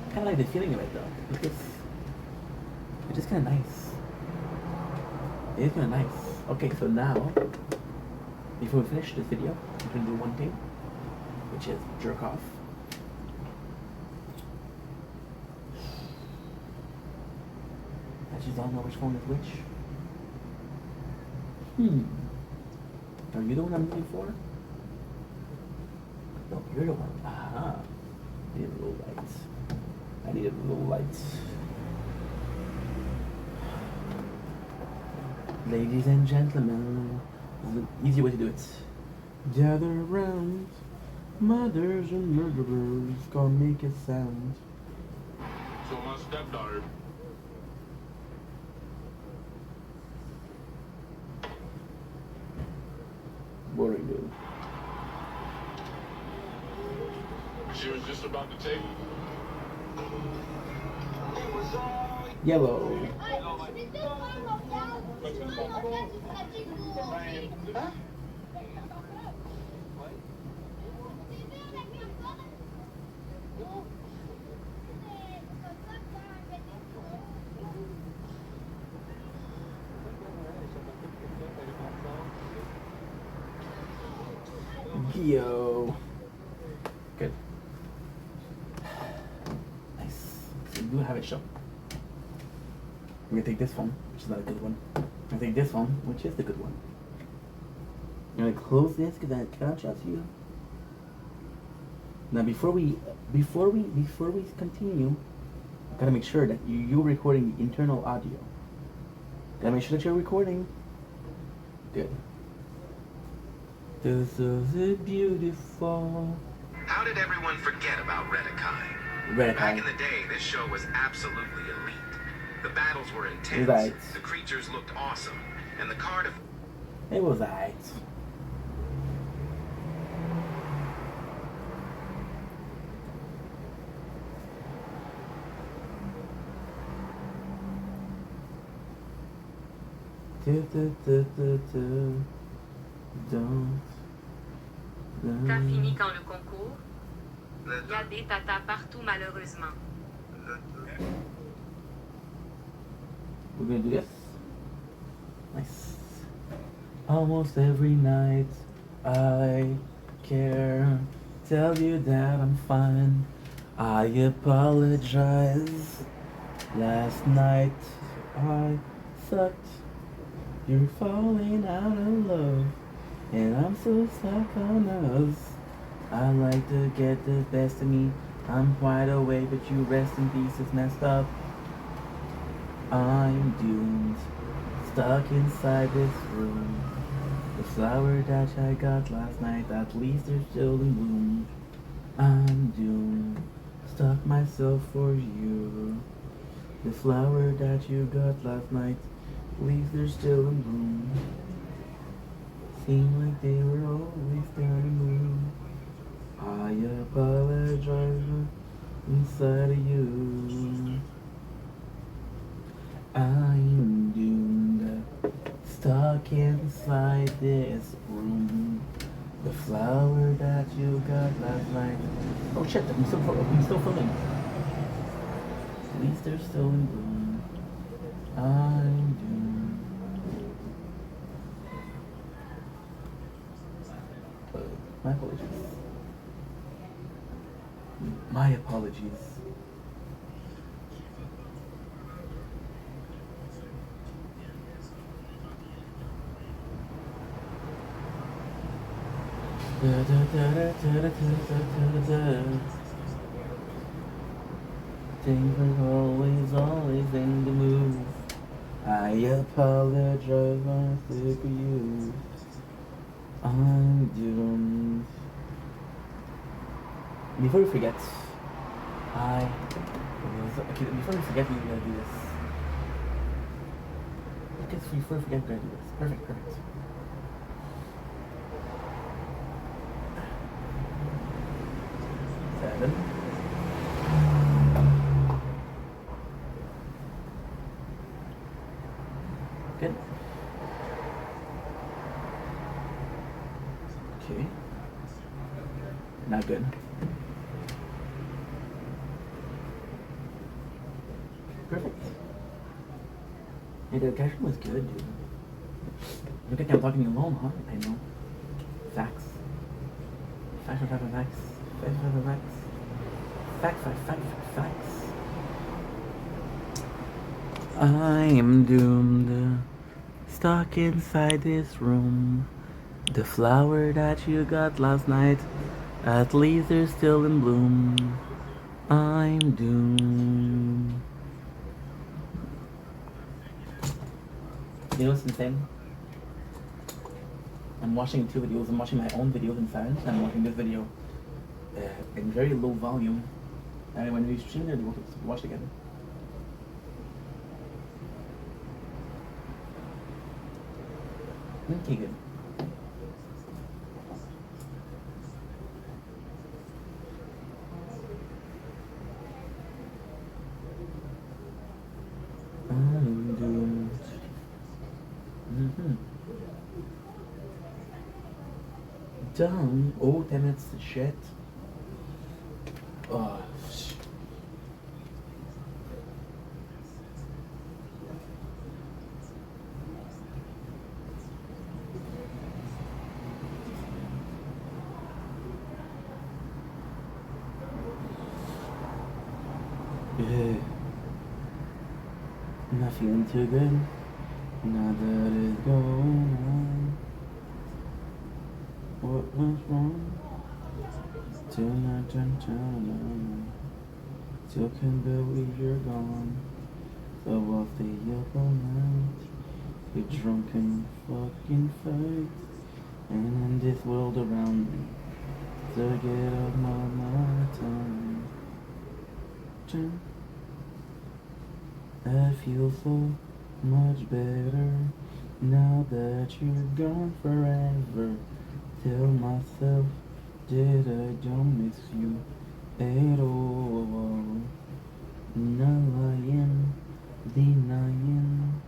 I kind of like the feeling right though. It's just kind of nice. It is kind of nice. Okay, so now, before we finish this video, we're gonna do one thing, which is jerk off. I just don't know which phone is which. Are you the one I'm looking for? No, you're the one. Aha. I need a little light. I need a little light. Ladies and gentlemen, this is an easy way to do it. Gather around, mothers and murderers, gonna make a sound. So my stepdaughter. Boring, dude. She was just about to take. Yellow. Yo. Good. Nice. So we do have it show. I'm gonna take this phone, which is not a good one. I'm gonna take this phone, which is the good one. I'm gonna close this because I cannot trust you. Now before we continue, gotta make sure that you're recording the internal audio. Gotta make sure that you're recording. Good. This is it beautiful. How did everyone forget about Redekai? Redekai. Back in the day, this show was absolutely elite. The battles were intense. Right. The creatures looked awesome, and the card of It was alright. T'as fini quand le concours? Y a des tatas partout malheureusement. We're gonna do this. Nice. Almost every night I care. Tell you that I'm fine. I apologize. Last night I sucked. You're falling out of love, and I'm so stuck on us. I like to get the best of me. I'm wide awake, but you rest in peace. It's messed up. I'm doomed, stuck inside this room. The flower that I got last night, at least they're still in bloom. I'm doomed, stuck myself for you. The flower that you got last night, at least they're still in bloom. Seemed like they were always down in bloom. I apologize inside of you. I'm doomed, stuck inside this room. The flower that you got last night. Oh shit! I'm still filming. At least they're still in bloom. I'm doomed. My apologies. My apologies. Things are always in the move. I apologize, I'm sick of you. I'm doomed. Before we forget, before we forget, we're gonna do this. Before we forget, we're gonna do this. Perfect. Seven. Good. Okay. Not good. Perfect. Hey, the cashier was good, dude. Look at I'm talking alone, huh? I know. Facts. Facts. I'm doomed, stuck inside this room. The flower that you got last night, at least they're still in bloom. I'm doomed. You know what's insane? I'm watching two videos. I'm watching my own videos in silence, and I'm watching this video in very low volume. And when we stream it, we'll watch it again. Okay, good. I'm doomed. Dumb. Oh, damn it, shit. Oh, shit. Not feeling too good. Now that it's gone. What was wrong? Tonight, still can't believe you're gone. So I'll stay up all night, get drunk and fucking fight, and in this world around me, to get off my time. I feel so much better now that you're gone forever. Tell myself that I don't miss you at all. Not lying, denying.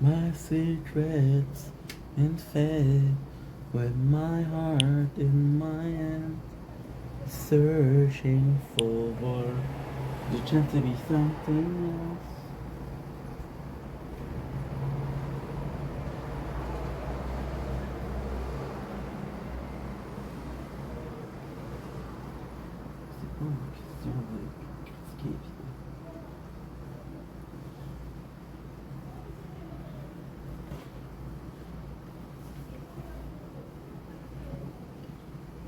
My secrets and fed with my heart in my hand, searching for the chance to be something else.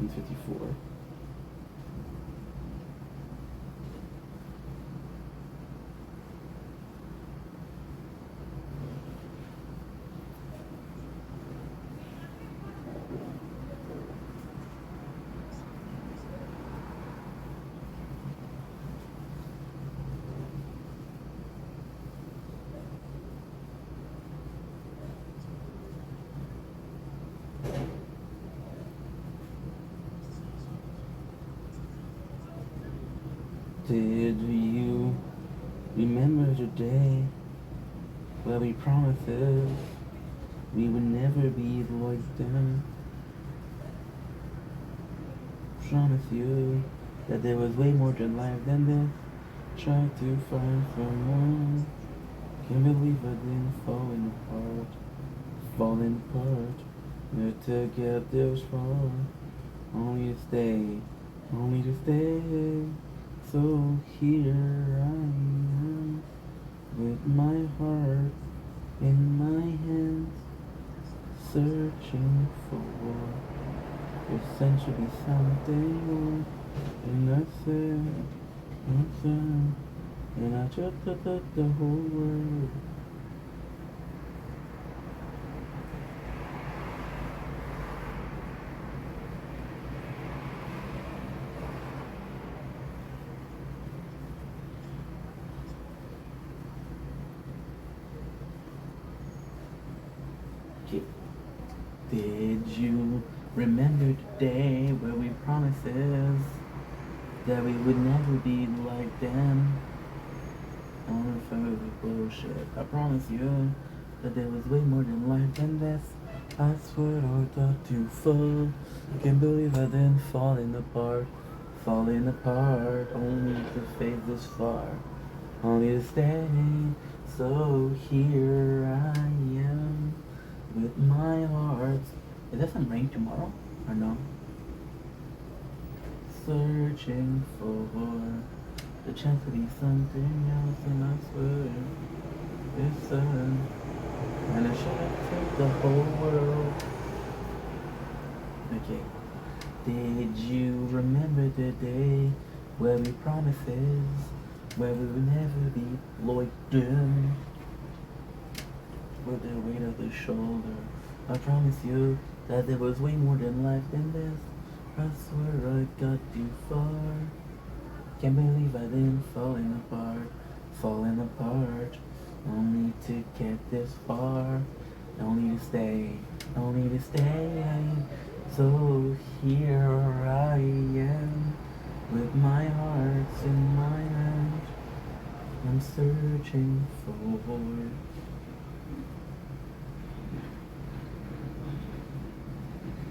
And 54. Did you remember the day where we promised we would never be like them? Promise you that there was way more to life than this. Try to find someone. Can't believe I didn't falling apart. We're together far, only to stay. So here I am, with my heart in my hands, searching for essentially something more. And I said, and I just thought the whole world. Okay. Did you remember the day where we promises that we would never be like them? On further bullshit. I promise you that there was way more than life than this. I swear I got too far. Can't believe I didn't falling apart. Only to face this far. Only to stay. So here I am with my heart. Is there some rain tomorrow or no? Searching for the chance to be something else, and I swear it's and I should have took the whole world. Okay. Did you remember the day where we promises where we would never be like them? With the weight of the shoulder, I promise you that there was way more than life than this. I swear I got too far. Can't believe I didn't falling apart, only to get this far, only to stay. So here I am, with my heart in my hand. I'm searching for.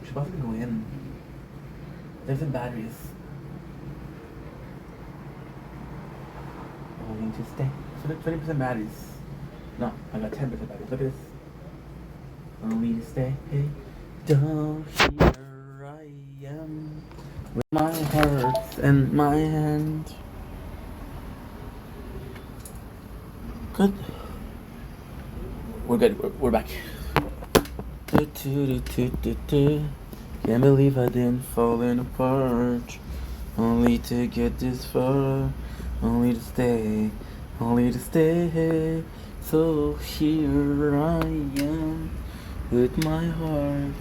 Should probably go in. There's the batteries. Only to stay. So 20% batteries. No, I got 10% batteries. Look at this. Only to stay. Down here I am with my heart in my hand. Good. We're good. We're back. Can't believe I didn't falling apart. Only to get this far. Only to stay. So here I am with my heart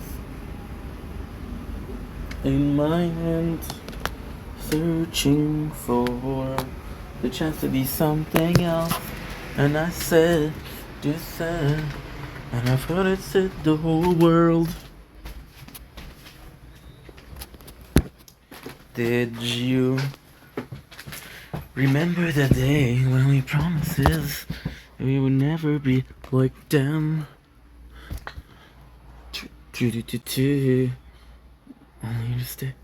in my hand, searching for the chance to be something else. And I said, and I've heard it said the whole world. Did you remember the day when we promises we would never be like them? Only to stay.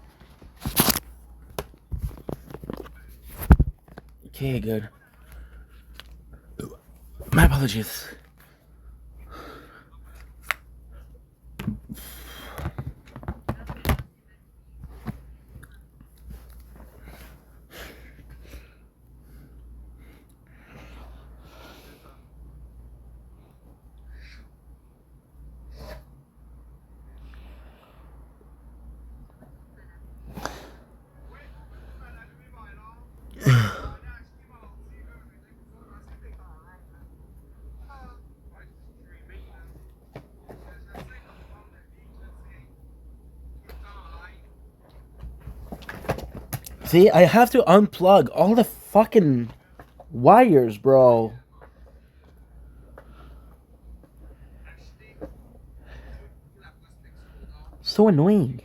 Okay, good. My apologies. See, I have to unplug all the fucking wires, bro. So annoying.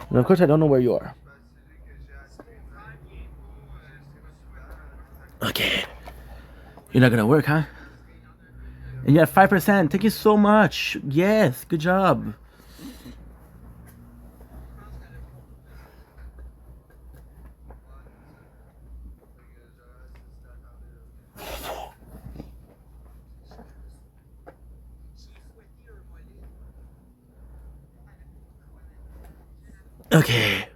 And of course, I don't know where you are. Okay. You're not gonna work, huh? And you have 5%. Thank you so much. Yes, good job. Okay.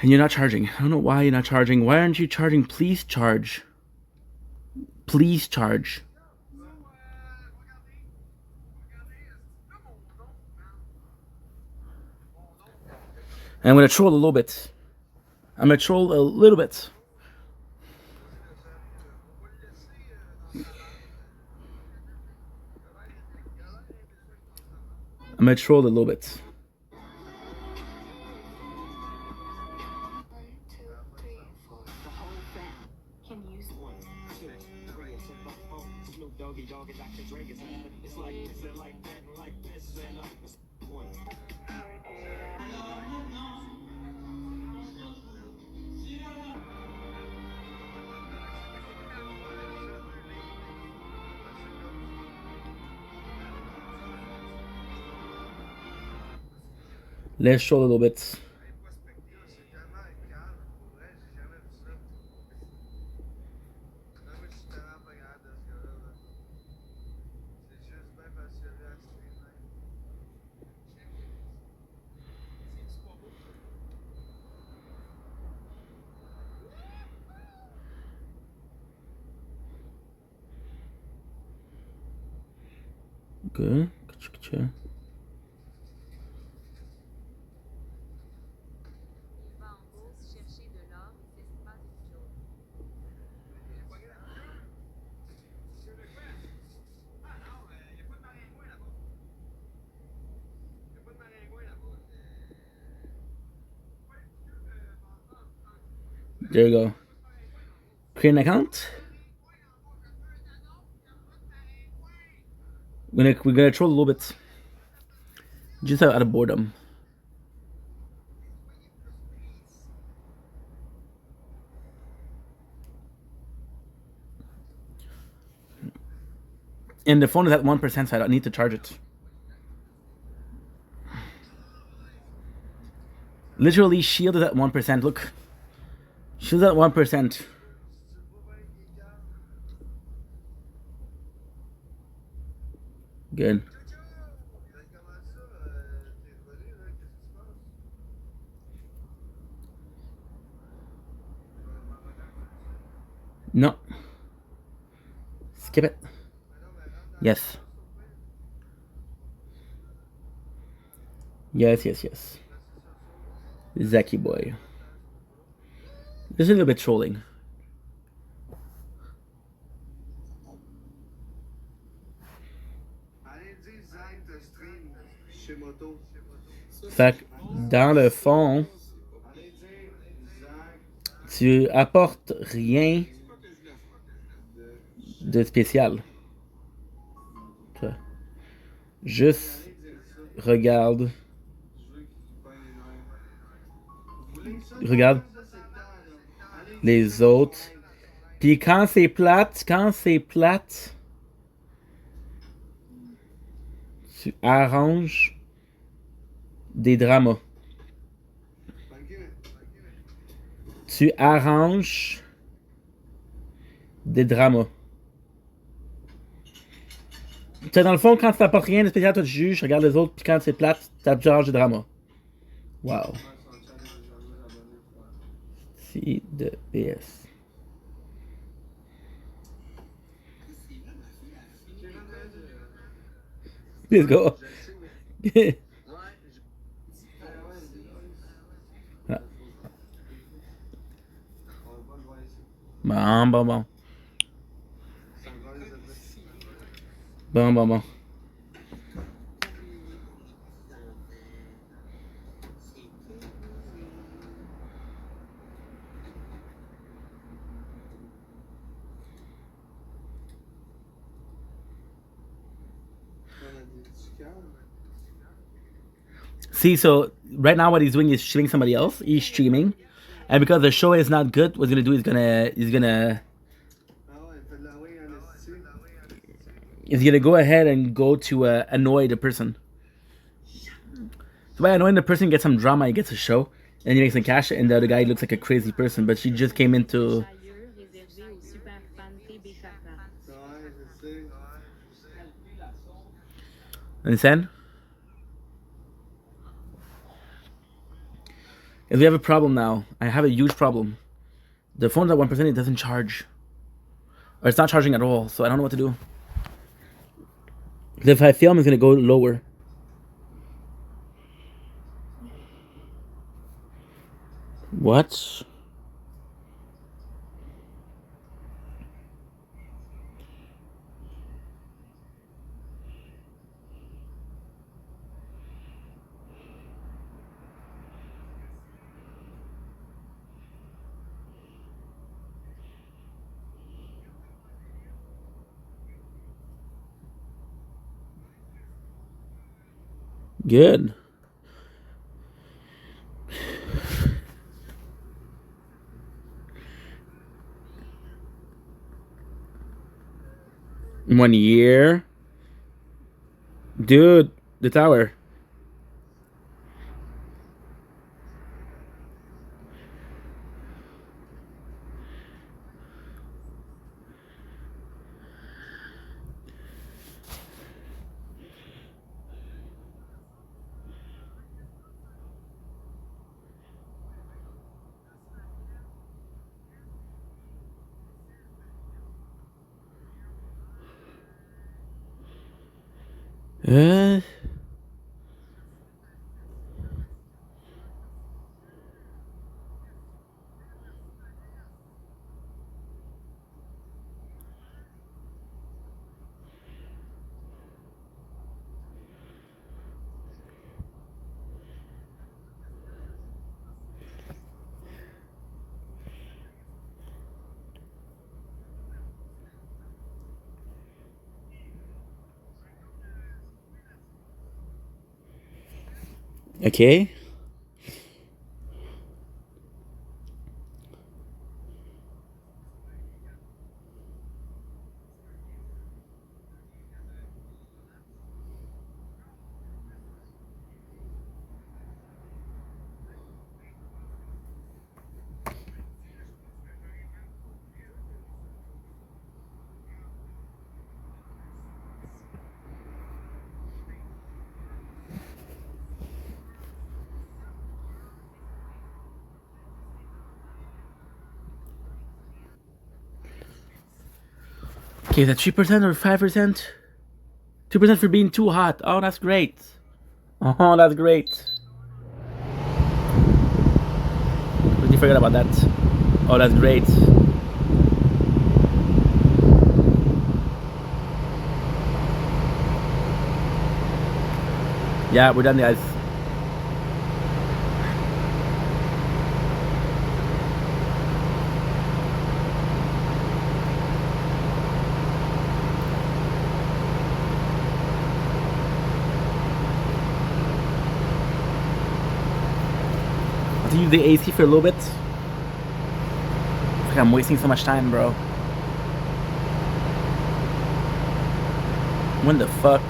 And you're not charging. I don't know why you're not charging. Why aren't you charging? Please charge. Please charge. And I'm gonna troll a little bit. I'm gonna troll a little bit. Let's troll a little bit. Okay. There you go. Create an account. We're gonna troll a little bit. Just out of boredom. And the phone is at 1%, so I don't need to charge it. Literally, Shield is at 1%. Look. Shield's at 1%. Good. No. Skip it. Yes. Yes, yes, yes. Zaki boy. This is a little bit trolling. Fait que dans le fond, tu apportes rien de spécial. Juste regarde. Regarde les autres. Puis quand c'est plate, tu arranges des dramas. Tu arranges des dramas. Tu sais, dans le fond, quand tu t'apportes rien de spécial, toi tu juges, regarde les autres, puis quand c'est plate, tu arranges des dramas. Wow. Si de BS. Let's go. Bon, bon, bon. Bon, bon, bon. See, so right now what he's doing is streaming somebody else. He's streaming, and because the show is not good, what he's gonna do is he's gonna go ahead and go to annoy the person. So by annoying the person, he gets some drama, he gets a show, and he makes some cash, and the other guy looks like a crazy person, but she just came into. Understand? If we have a problem now, I have a huge problem. The phone's at 1%, it doesn't charge. Or it's not charging at all, so I don't know what to do. If I film, it's gonna go lower. What? Good. One year. Dude, the tower. Okay. Okay, is that 3% or 5%? 2% for being too hot. Oh, that's great. Oh, that's great. Completely forgot about that. Oh, that's great. Yeah, we're done, guys. I'll use the AC for a little bit. I feel like I'm wasting so much time, bro. When the fuck?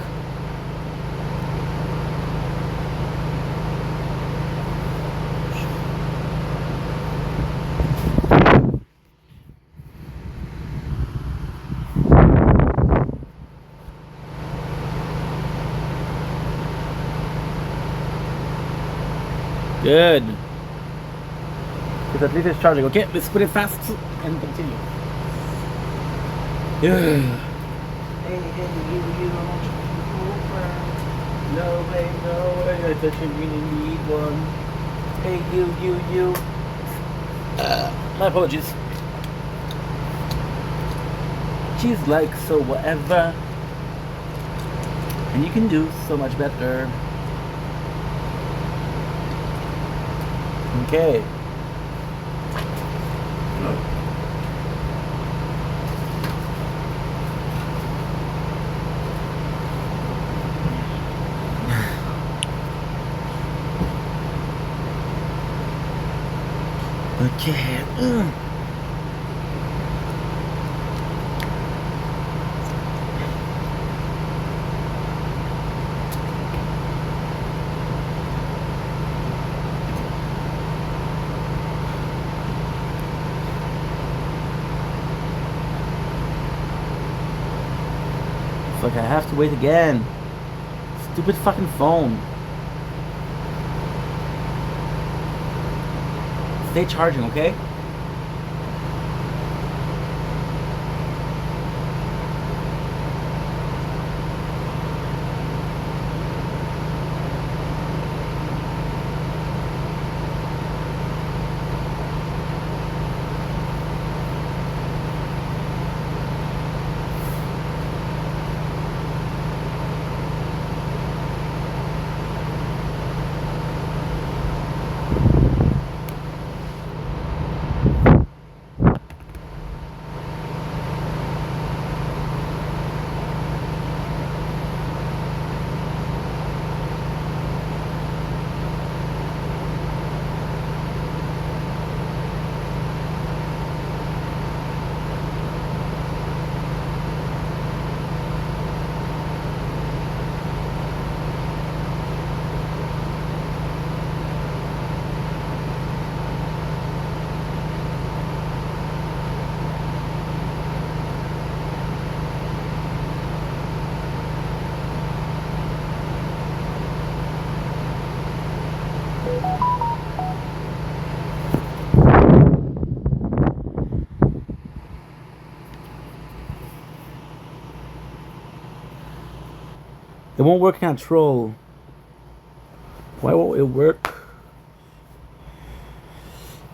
Good. Because at least it's charging. Okay, let's put it fast and continue. Yeah. Hey, you don't over. No way, I thought you really need one. Hey, you. My apologies. She's like, so whatever. And you can do so much better. Okay. Okay. Fuck, I have to wait again. Stupid fucking phone. Stay charging, okay? won't work on troll. Why won't it work?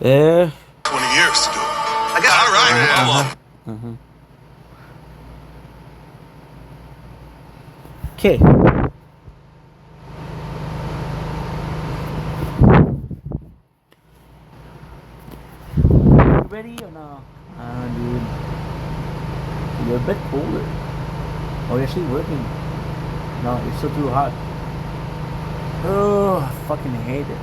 20 years to do it. I got all right. Okay. Ready or no? Dude. You're a bit colder. Oh, you're actually working. No, it's still too hot. Oh, I fucking hate it.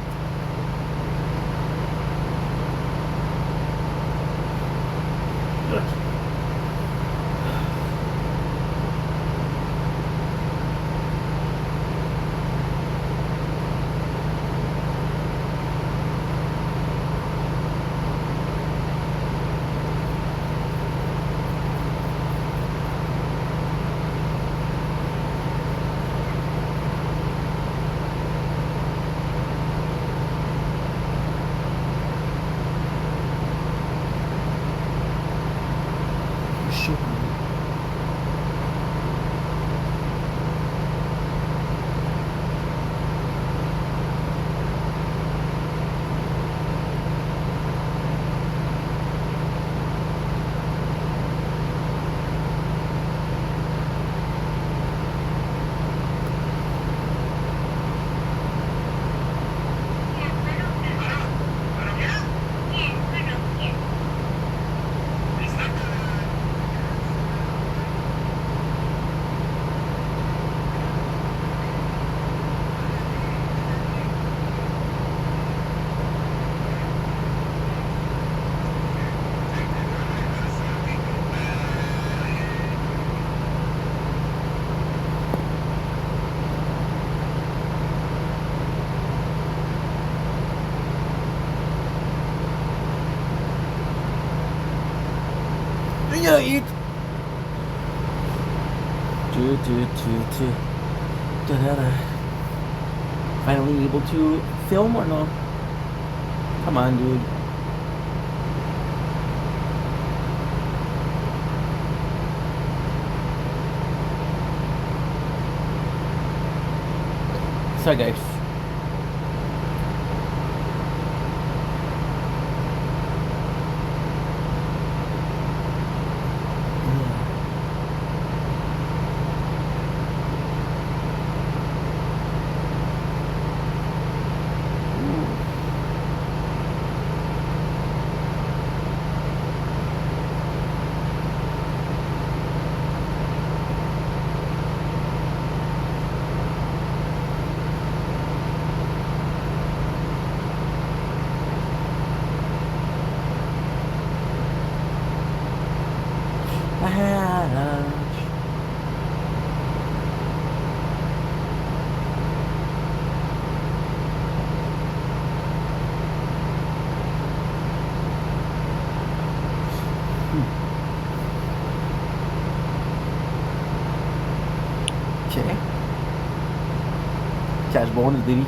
Yeah, eat. Finally able to film or no? Come on, dude. Sorry, guys. Okay. Cash bonus, baby.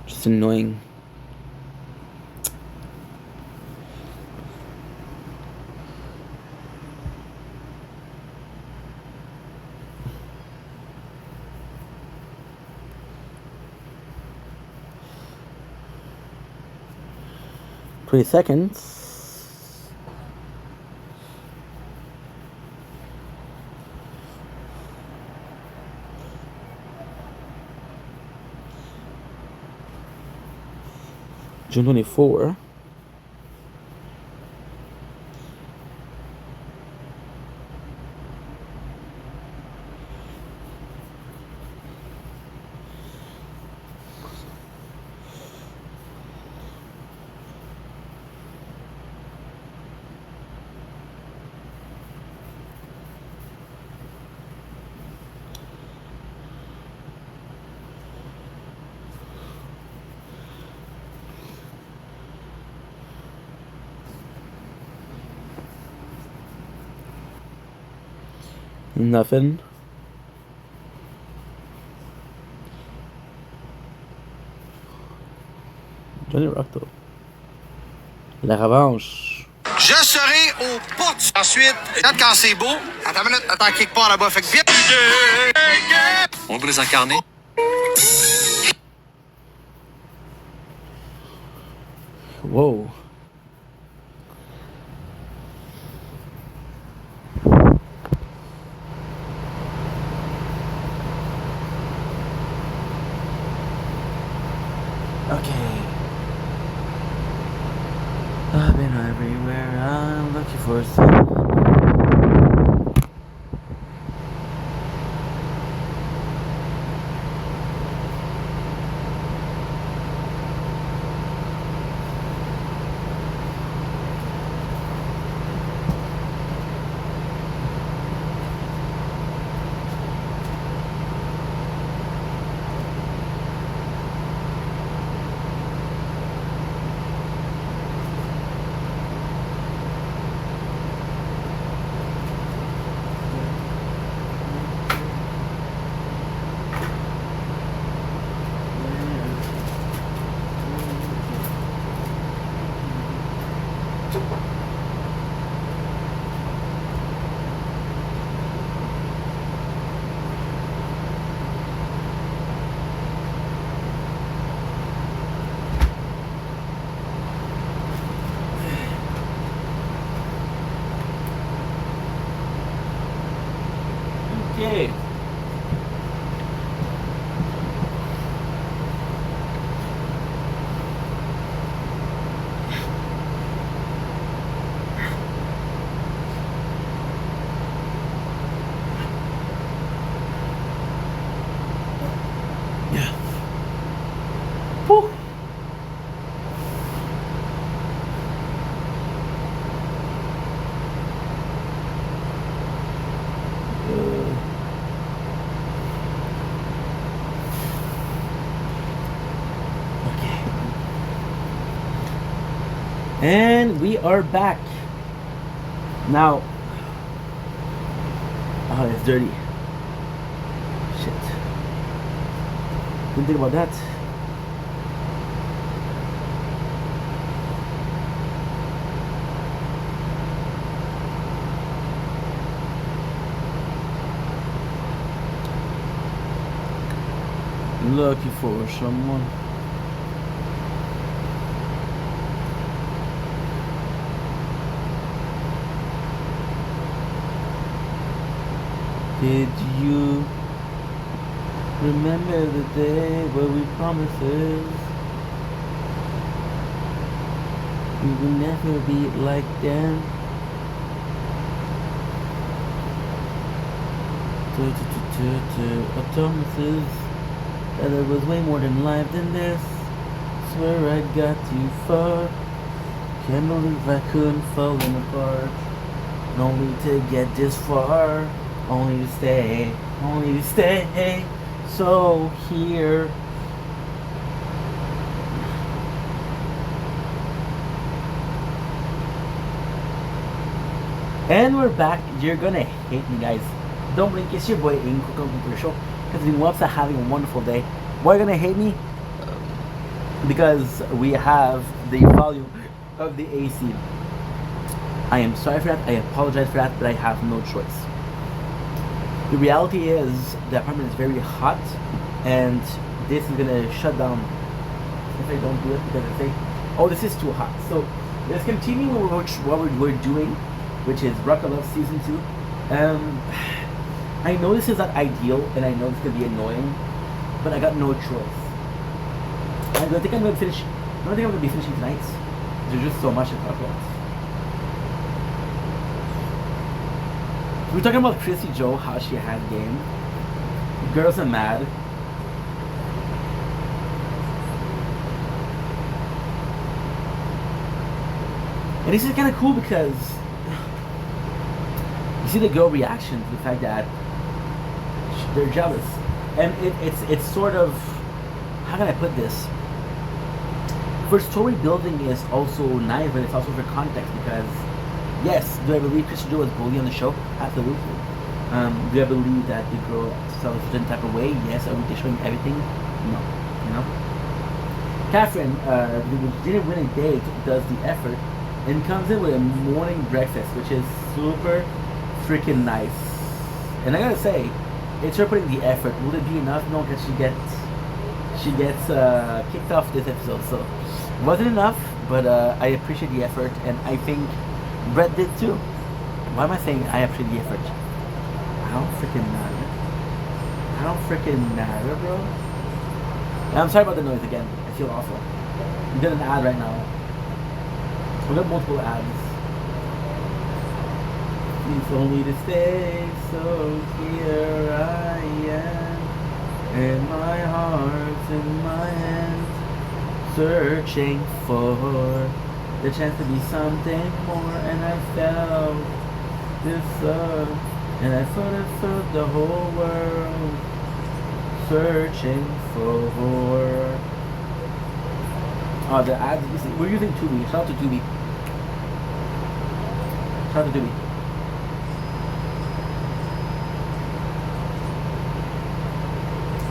Just annoying. $20. June 24. Nothing. Johnny Rockto. La revanche. Je serai au pot. Ensuite, quand c'est beau, attends une minute, attends quelque part là-bas. Fait que vite. On veut les incarner. Whoa. Okay. I've been everywhere. I'm looking for someone. Okay. Whew. And we are back. Now, oh, it's dirty. Shit. Didn't think about that. Looking for someone. Did you remember the day where we promises we will never be like them? Promises that there was way more than life than this. Swear I got too far. Can't believe I couldn't fall apart. Only to get this far. Only to stay. So here. And we're back. You're gonna hate me, guys. Don't blink. It's your boy Ing Cook Computer Show. Because we want to having a wonderful day. Why are you gonna hate me? Because we have the volume of the AC. I am sorry for that. I apologize for that, but I have no choice. The reality is the apartment is very hot, and this is gonna shut down if I don't do it because I say, oh, this is too hot. So let's continue with what we're doing, which is Rock of Love Season 2. I know this is not ideal, and I know it's gonna be annoying, but I got no choice. I don't think I'm gonna finish. I don't think I'm gonna be finishing tonight. There's just so much to talk about. We're talking about Chrissy Joe, how she had game. Girls are mad. And this is kind of cool because you see the girl reaction to the fact that they're jealous, and it's sort of, how can I put this? For story building is also nice, but it's also for context because. Yes, do I believe Chrissy Joe was bullied on the show? Absolutely. Do I believe that the girl felt a certain type of way? Yes. Are we showing everything? No. You know? Catherine, who didn't win a date, does the effort and comes in with a morning breakfast, which is super freaking nice. And I gotta say, it's her putting the effort. Will it be enough? No, because she gets kicked off this episode, so it wasn't enough. But I appreciate the effort, and I think Brett did too. Why am I saying I appreciate the effort? I don't freaking matter. I don't freaking matter, bro. And I'm sorry about the noise again. I feel awful. We got an ad right now. We got multiple ads. Please told me to stay, so here I am. And my heart's in my hands, searching for the chance to be something more. And I felt this love, and I felt the whole world searching for. Oh, the ads. We're using Tubi. Shout out to Tubi. Shout out to Tubi.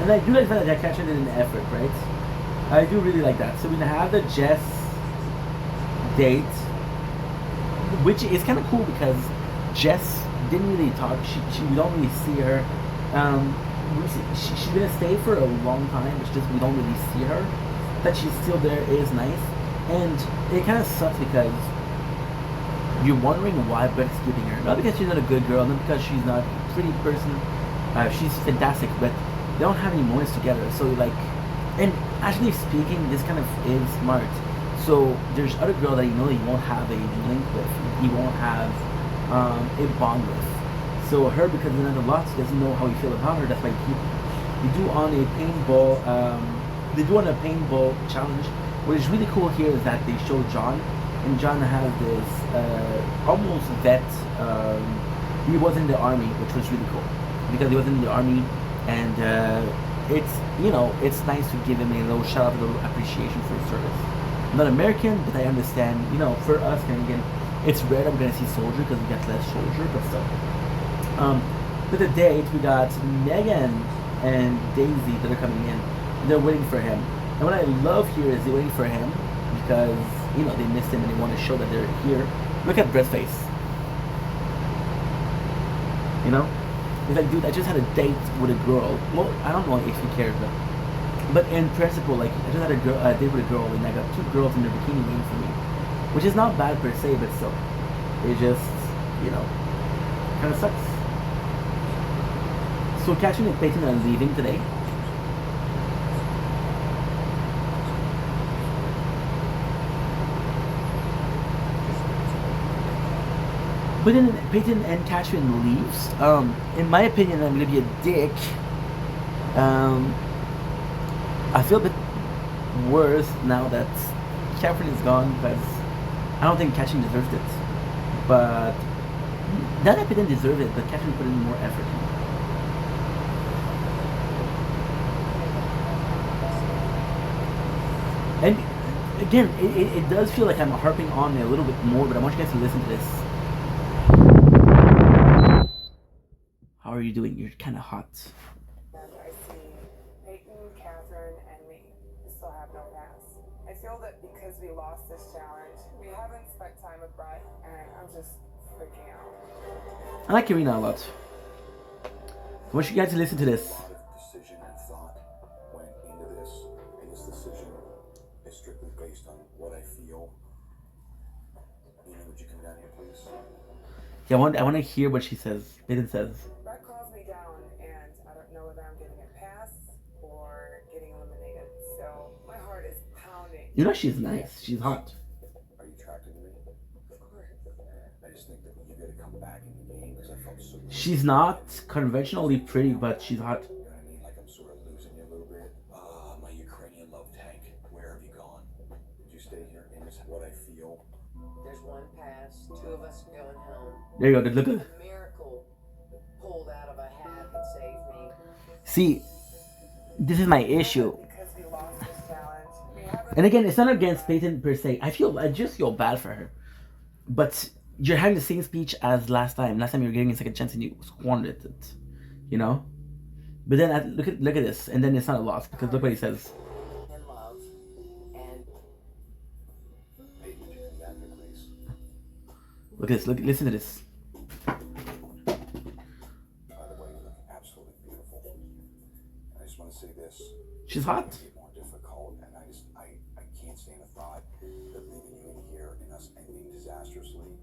And I do like that Catherine did an effort, right? I do really like that. So we have the Jess date, which is kind of cool because Jess didn't really talk. We don't really see her. She's gonna stay for a long time. It's just we don't really see her. That she's still there is nice, and it kind of sucks because you're wondering why Brett's keeping her. Not because she's not a good girl, not because she's not a pretty person. She's fantastic, but they don't have any moments together. So like, and actually speaking, this kind of is smart. So there's other girl that you know you won't have a link with, you won't have a bond with. So her, because there's not a lot, doesn't know how you feel about her. That's why you do on a paintball. They do on a paintball challenge. What is really cool here is that they show John, and John has this almost vet. He was in the army, which was really cool because he was in the army, and it's it's nice to give him a little shout out, a little appreciation for his service. I'm not American, but I understand. For us Canadian, it's rare that we're gonna see soldier because we get less soldier, but still. With the date, we got Megan and Daisy that are coming in. They're waiting for him, and what I love here is they're waiting for him because they missed him and they want to show that they're here. Look at Brett's face. He's like, dude, I just had a date with a girl. Well, I don't know if he cares, but in principle, like, I just had a date with a girl, and I got 2 girls in their bikini waiting for me, which is not bad per se, but still, it just kind of sucks. So Catherine and Peyton are leaving today. But then Peyton and Catherine leaves. In my opinion, I'm gonna be a dick. I feel a bit worse now that Catherine is gone because I don't think Catherine deserved it. But not that Peyton deserved it, but Catherine put in more effort. And again, it does feel like I'm harping on a little bit more, but I want you guys to listen to this. How are you doing? You're kind of hot. I see Peyton, Catherine, and me. We still have no pass. I feel that because we lost this challenge, we haven't spent time with Brett, and I'm just freaking out. I like Karina a lot. I want you guys to listen to this. A lot of decision and thought went into this, and this decision is strictly based on what I feel. Would you come down here, please? Yeah, I want to hear what she says. Peyton says. Brett calls me down, and I don't know whether I'm getting a pass or getting eliminated. So my heart is pounding. She's nice. She's hot. Are you attracted to me? Of course. I just think that you got to come back in the game because I felt so. She's not conventionally pretty, but she's hot. You know what I mean? Like I'm sort of losing you a little bit. My Ukrainian love tank. Where have you gone? Did you stay here? And it's what I feel. There's one pass. 2 of us are going home. There you go. Look at. A miracle pulled out of a hat and saved me. See, this is my issue. And again, it's not against Peyton per se. I just feel bad for her. But you're having the same speech as last time. Last time you were getting a second chance and you squandered it. But then look at this, and then it's not a loss because look what he says. In love, Look at this. Look, listen to this. By the way, you look absolutely beautiful. I just want to say this. She's hot. It's more difficult, and I can't stand the thought of leaving you in here and us ending disastrously.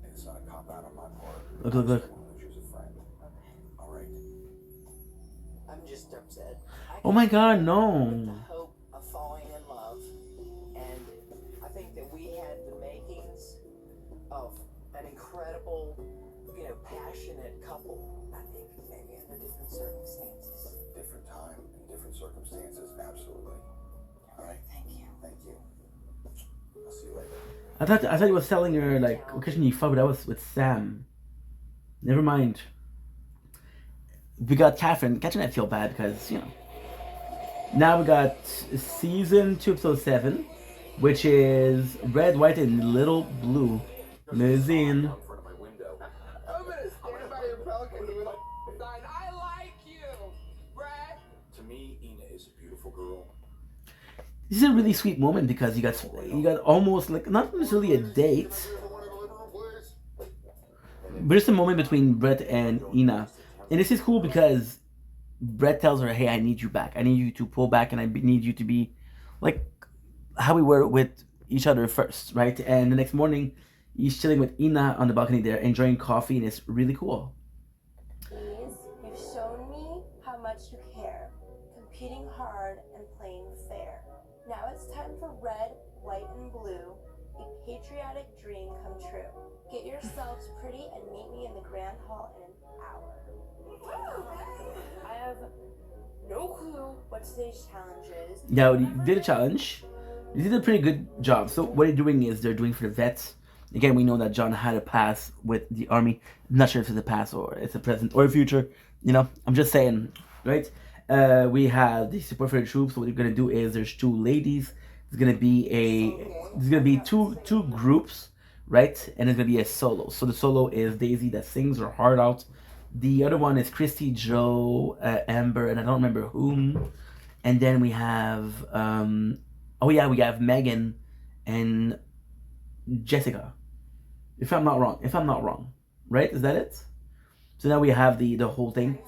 And it's not a cop out on my part. Look, look, look. I want to lose you as a friend. All right. I'm just upset. Oh my God, The no. hope of falling in love, and I think that we had the makings of an incredible, passionate couple. I think maybe under different circumstances. Different time and different circumstances, absolutely. All right. Thank you. Thank you. I'll see you later. I thought he was telling her like occasionally fuck, but that was with Sam. Never mind. We got Catherine. Catherine, I feel bad because Now we got season 2, episode 7, which is Red, White, and Little Blue. Limousine. I'm gonna stand by your balcony with a sign. I like you, Brad. To me, Ina is a beautiful girl. This is a really sweet moment because you got almost like not necessarily a date, but it's a moment between Brett and Ina, and this is cool because Brett tells her, "Hey, I need you back. I need you to pull back, and I need you to be like how we were with each other first, right?" And the next morning, he's chilling with Ina on the balcony there, enjoying coffee, and it's really cool. Please, you've shown me how much you care, competing hard and playing fair. Now it's time for red, white, and blue, a patriotic dream come true. Get yourselves pretty and meet me in the Grand Hall in an hour. I have no clue what today's challenge is. Now, we did a challenge. They did a pretty good job. So what they're doing is they're doing for the vets. Again, we know that John had a pass with the army. I'm not sure if it's a past or it's a present or a future. I'm just saying, right? We have the support for the troops. So what we're gonna do is there's 2 ladies. There's gonna be two groups, right? And it's gonna be a solo. So the solo is Daisy that sings her heart out. The other one is Christy, Joe, Amber, and I don't remember whom. And then we have we have Megan and Jessica. If I'm not wrong, right? Is that it? So now we have the whole thing.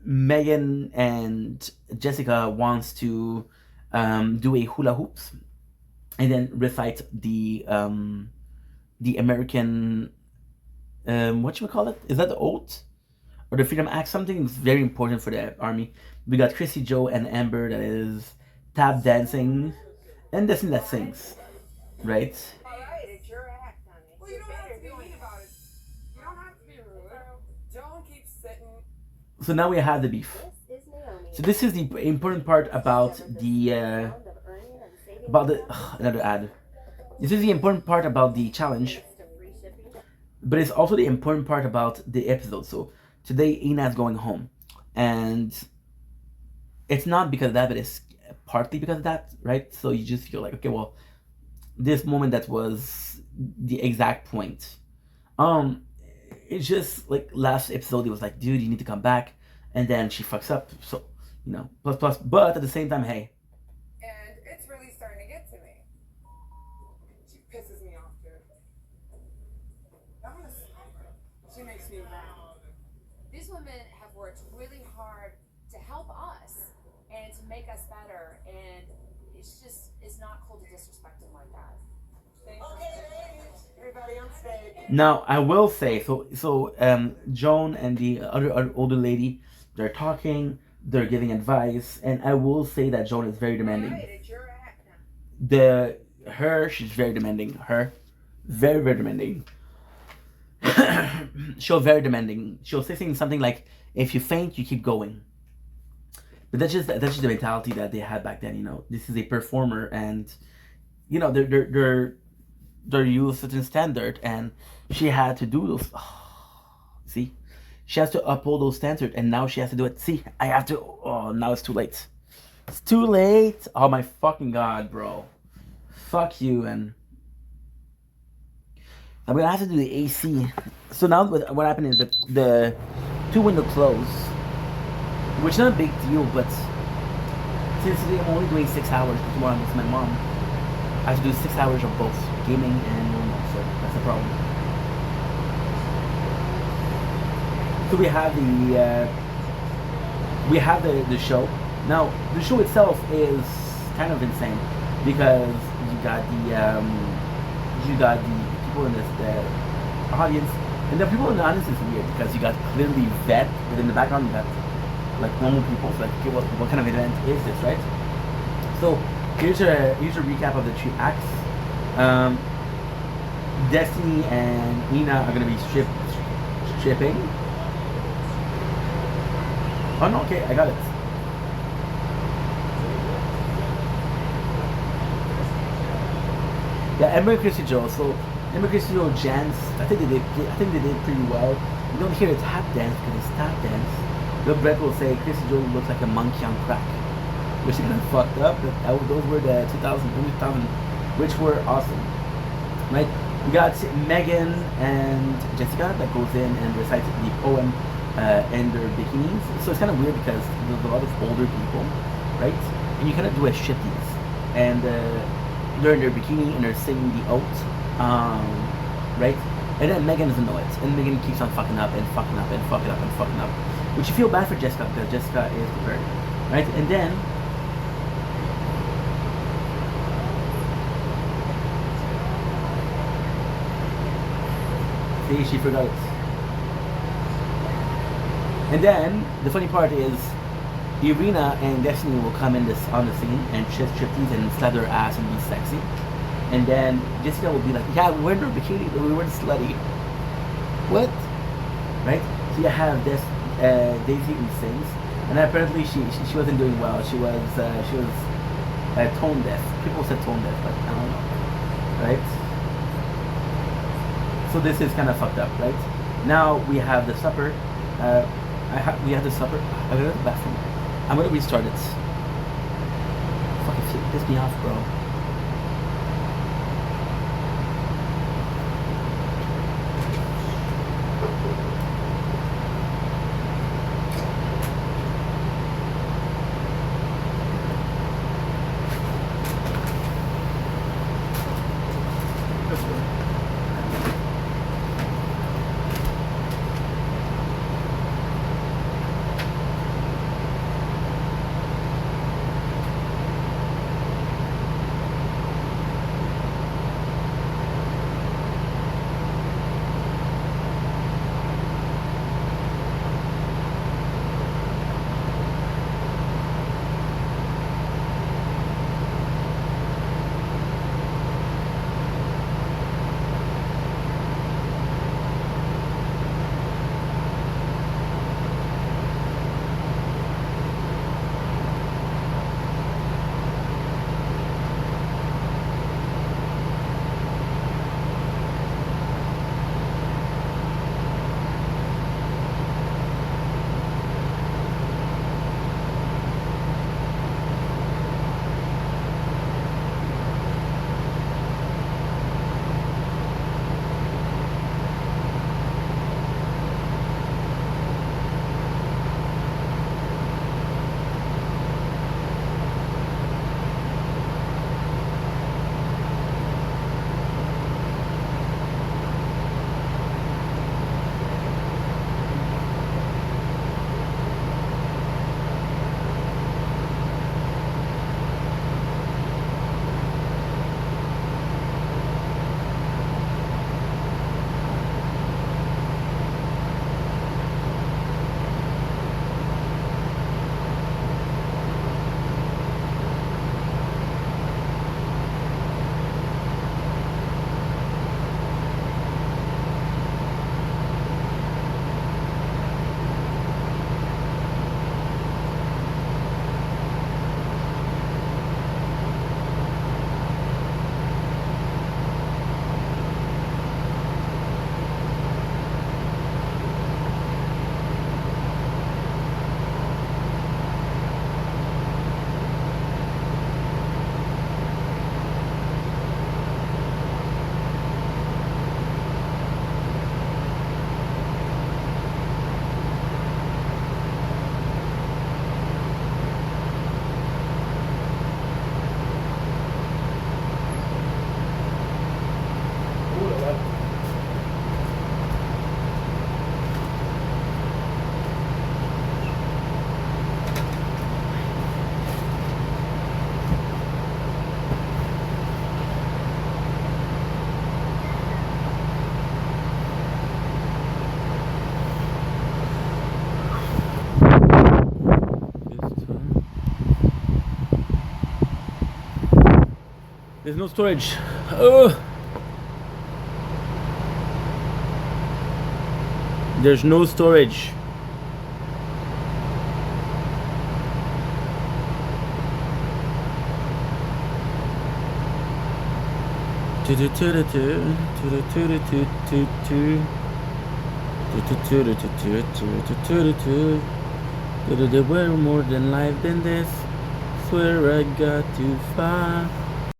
Megan and Jessica wants to do a hula hoops and then recite the American whatchamacallit? Is that the oath or the Freedom Act? Something very important for the army. We got Chrissy, Joe, and Amber that is tap dancing, and Destiny that sings, right? Alright, it's your act, honey. Well, you don't have to be mean about it. You don't have to be rude. Don't keep sitting. So now we have the beef. So this is the important part about the another ad. This is the important part about the challenge, but it's also the important part about the episode. So today Ina's going home, and it's not because of that, but it's partly because of that, right? So you just feel like, okay, well, this moment that was the exact point. It's just like last episode, it was like, dude, you need to come back, and then she fucks up. So plus, but at the same time, hey. And it's really starting to get to me. She pisses me off, dude. I'm gonna slap her. She makes me mad. These women have worked really hard to help us and to make us better, and it's not cool to disrespect them like that. Okay, everybody on stage. Now I will say, so Joan and the other older lady, they're talking, they're giving advice, and I will say that Joan is very demanding. She's very demanding. Her, very, very demanding. She'll very demanding. She'll say something like, "If you faint, you keep going." But that's just the mentality that they had back then. This is a performer, and they're used to a certain standard, and she had to do those. See, she has to uphold those standards, and now she has to do it. See, I have to. Oh, now it's too late. It's too late. Oh my fucking god, bro. Fuck you, and I'm gonna have to do the AC. So now what happened is the 2 windows closed, which is not a big deal, but since I'm only doing 6 hours, tomorrow I'm with my mom, I have to do 6 hours of both gaming and normal, so that's the problem. So we have the show. Now the show itself is kind of insane because you got the people in the audience, and the people in the audience is weird because you got clearly vet, but in the background you got like normal people. So like, okay, what kind of event is this, right? So here's a recap of the 3 acts. Destiny and Ina are gonna be stripping. Oh no, okay, I got it. Yeah, Emma and Chrissy Joe. So Emma and Chrissy Joe dance. I think they did pretty well. You don't hear a tap dance because it's tap dance. Bill Brett will say Chrissy Joe looks like a monkey on crack, which is kind of fucked up. But those were the 2000, which were awesome, right? We got Megan and Jessica that goes in and recites the poem in their bikinis. So it's kind of weird because there's a lot of older people, right? And you kind of do a shitties, and they're in their bikini and they're singing the oath, right? And then Megan doesn't know it, and Megan keeps on fucking up and fucking up and fucking up and fucking up, which you feel bad for Jessica because Jessica is prepared, right? And then see, she forgot it. And then the funny part is Irina and Destiny will come in on the scene and striptease and slap their ass and be sexy. And then Jessica will be like, yeah, we weren't in a bikini, but we weren't slutty. What? Right? So you have this Daisy who sings, and apparently she wasn't doing well. She was tone deaf. People said tone deaf, but I don't know. Right? So this is kind of fucked up, right? Now we have the supper. We have the supper. I'm gonna go to the bathroom. I'm gonna restart it. Fucking shit, piss me off, bro. There's no storage. Oh. There's no storage. We're more than life than this. Swear I got too far.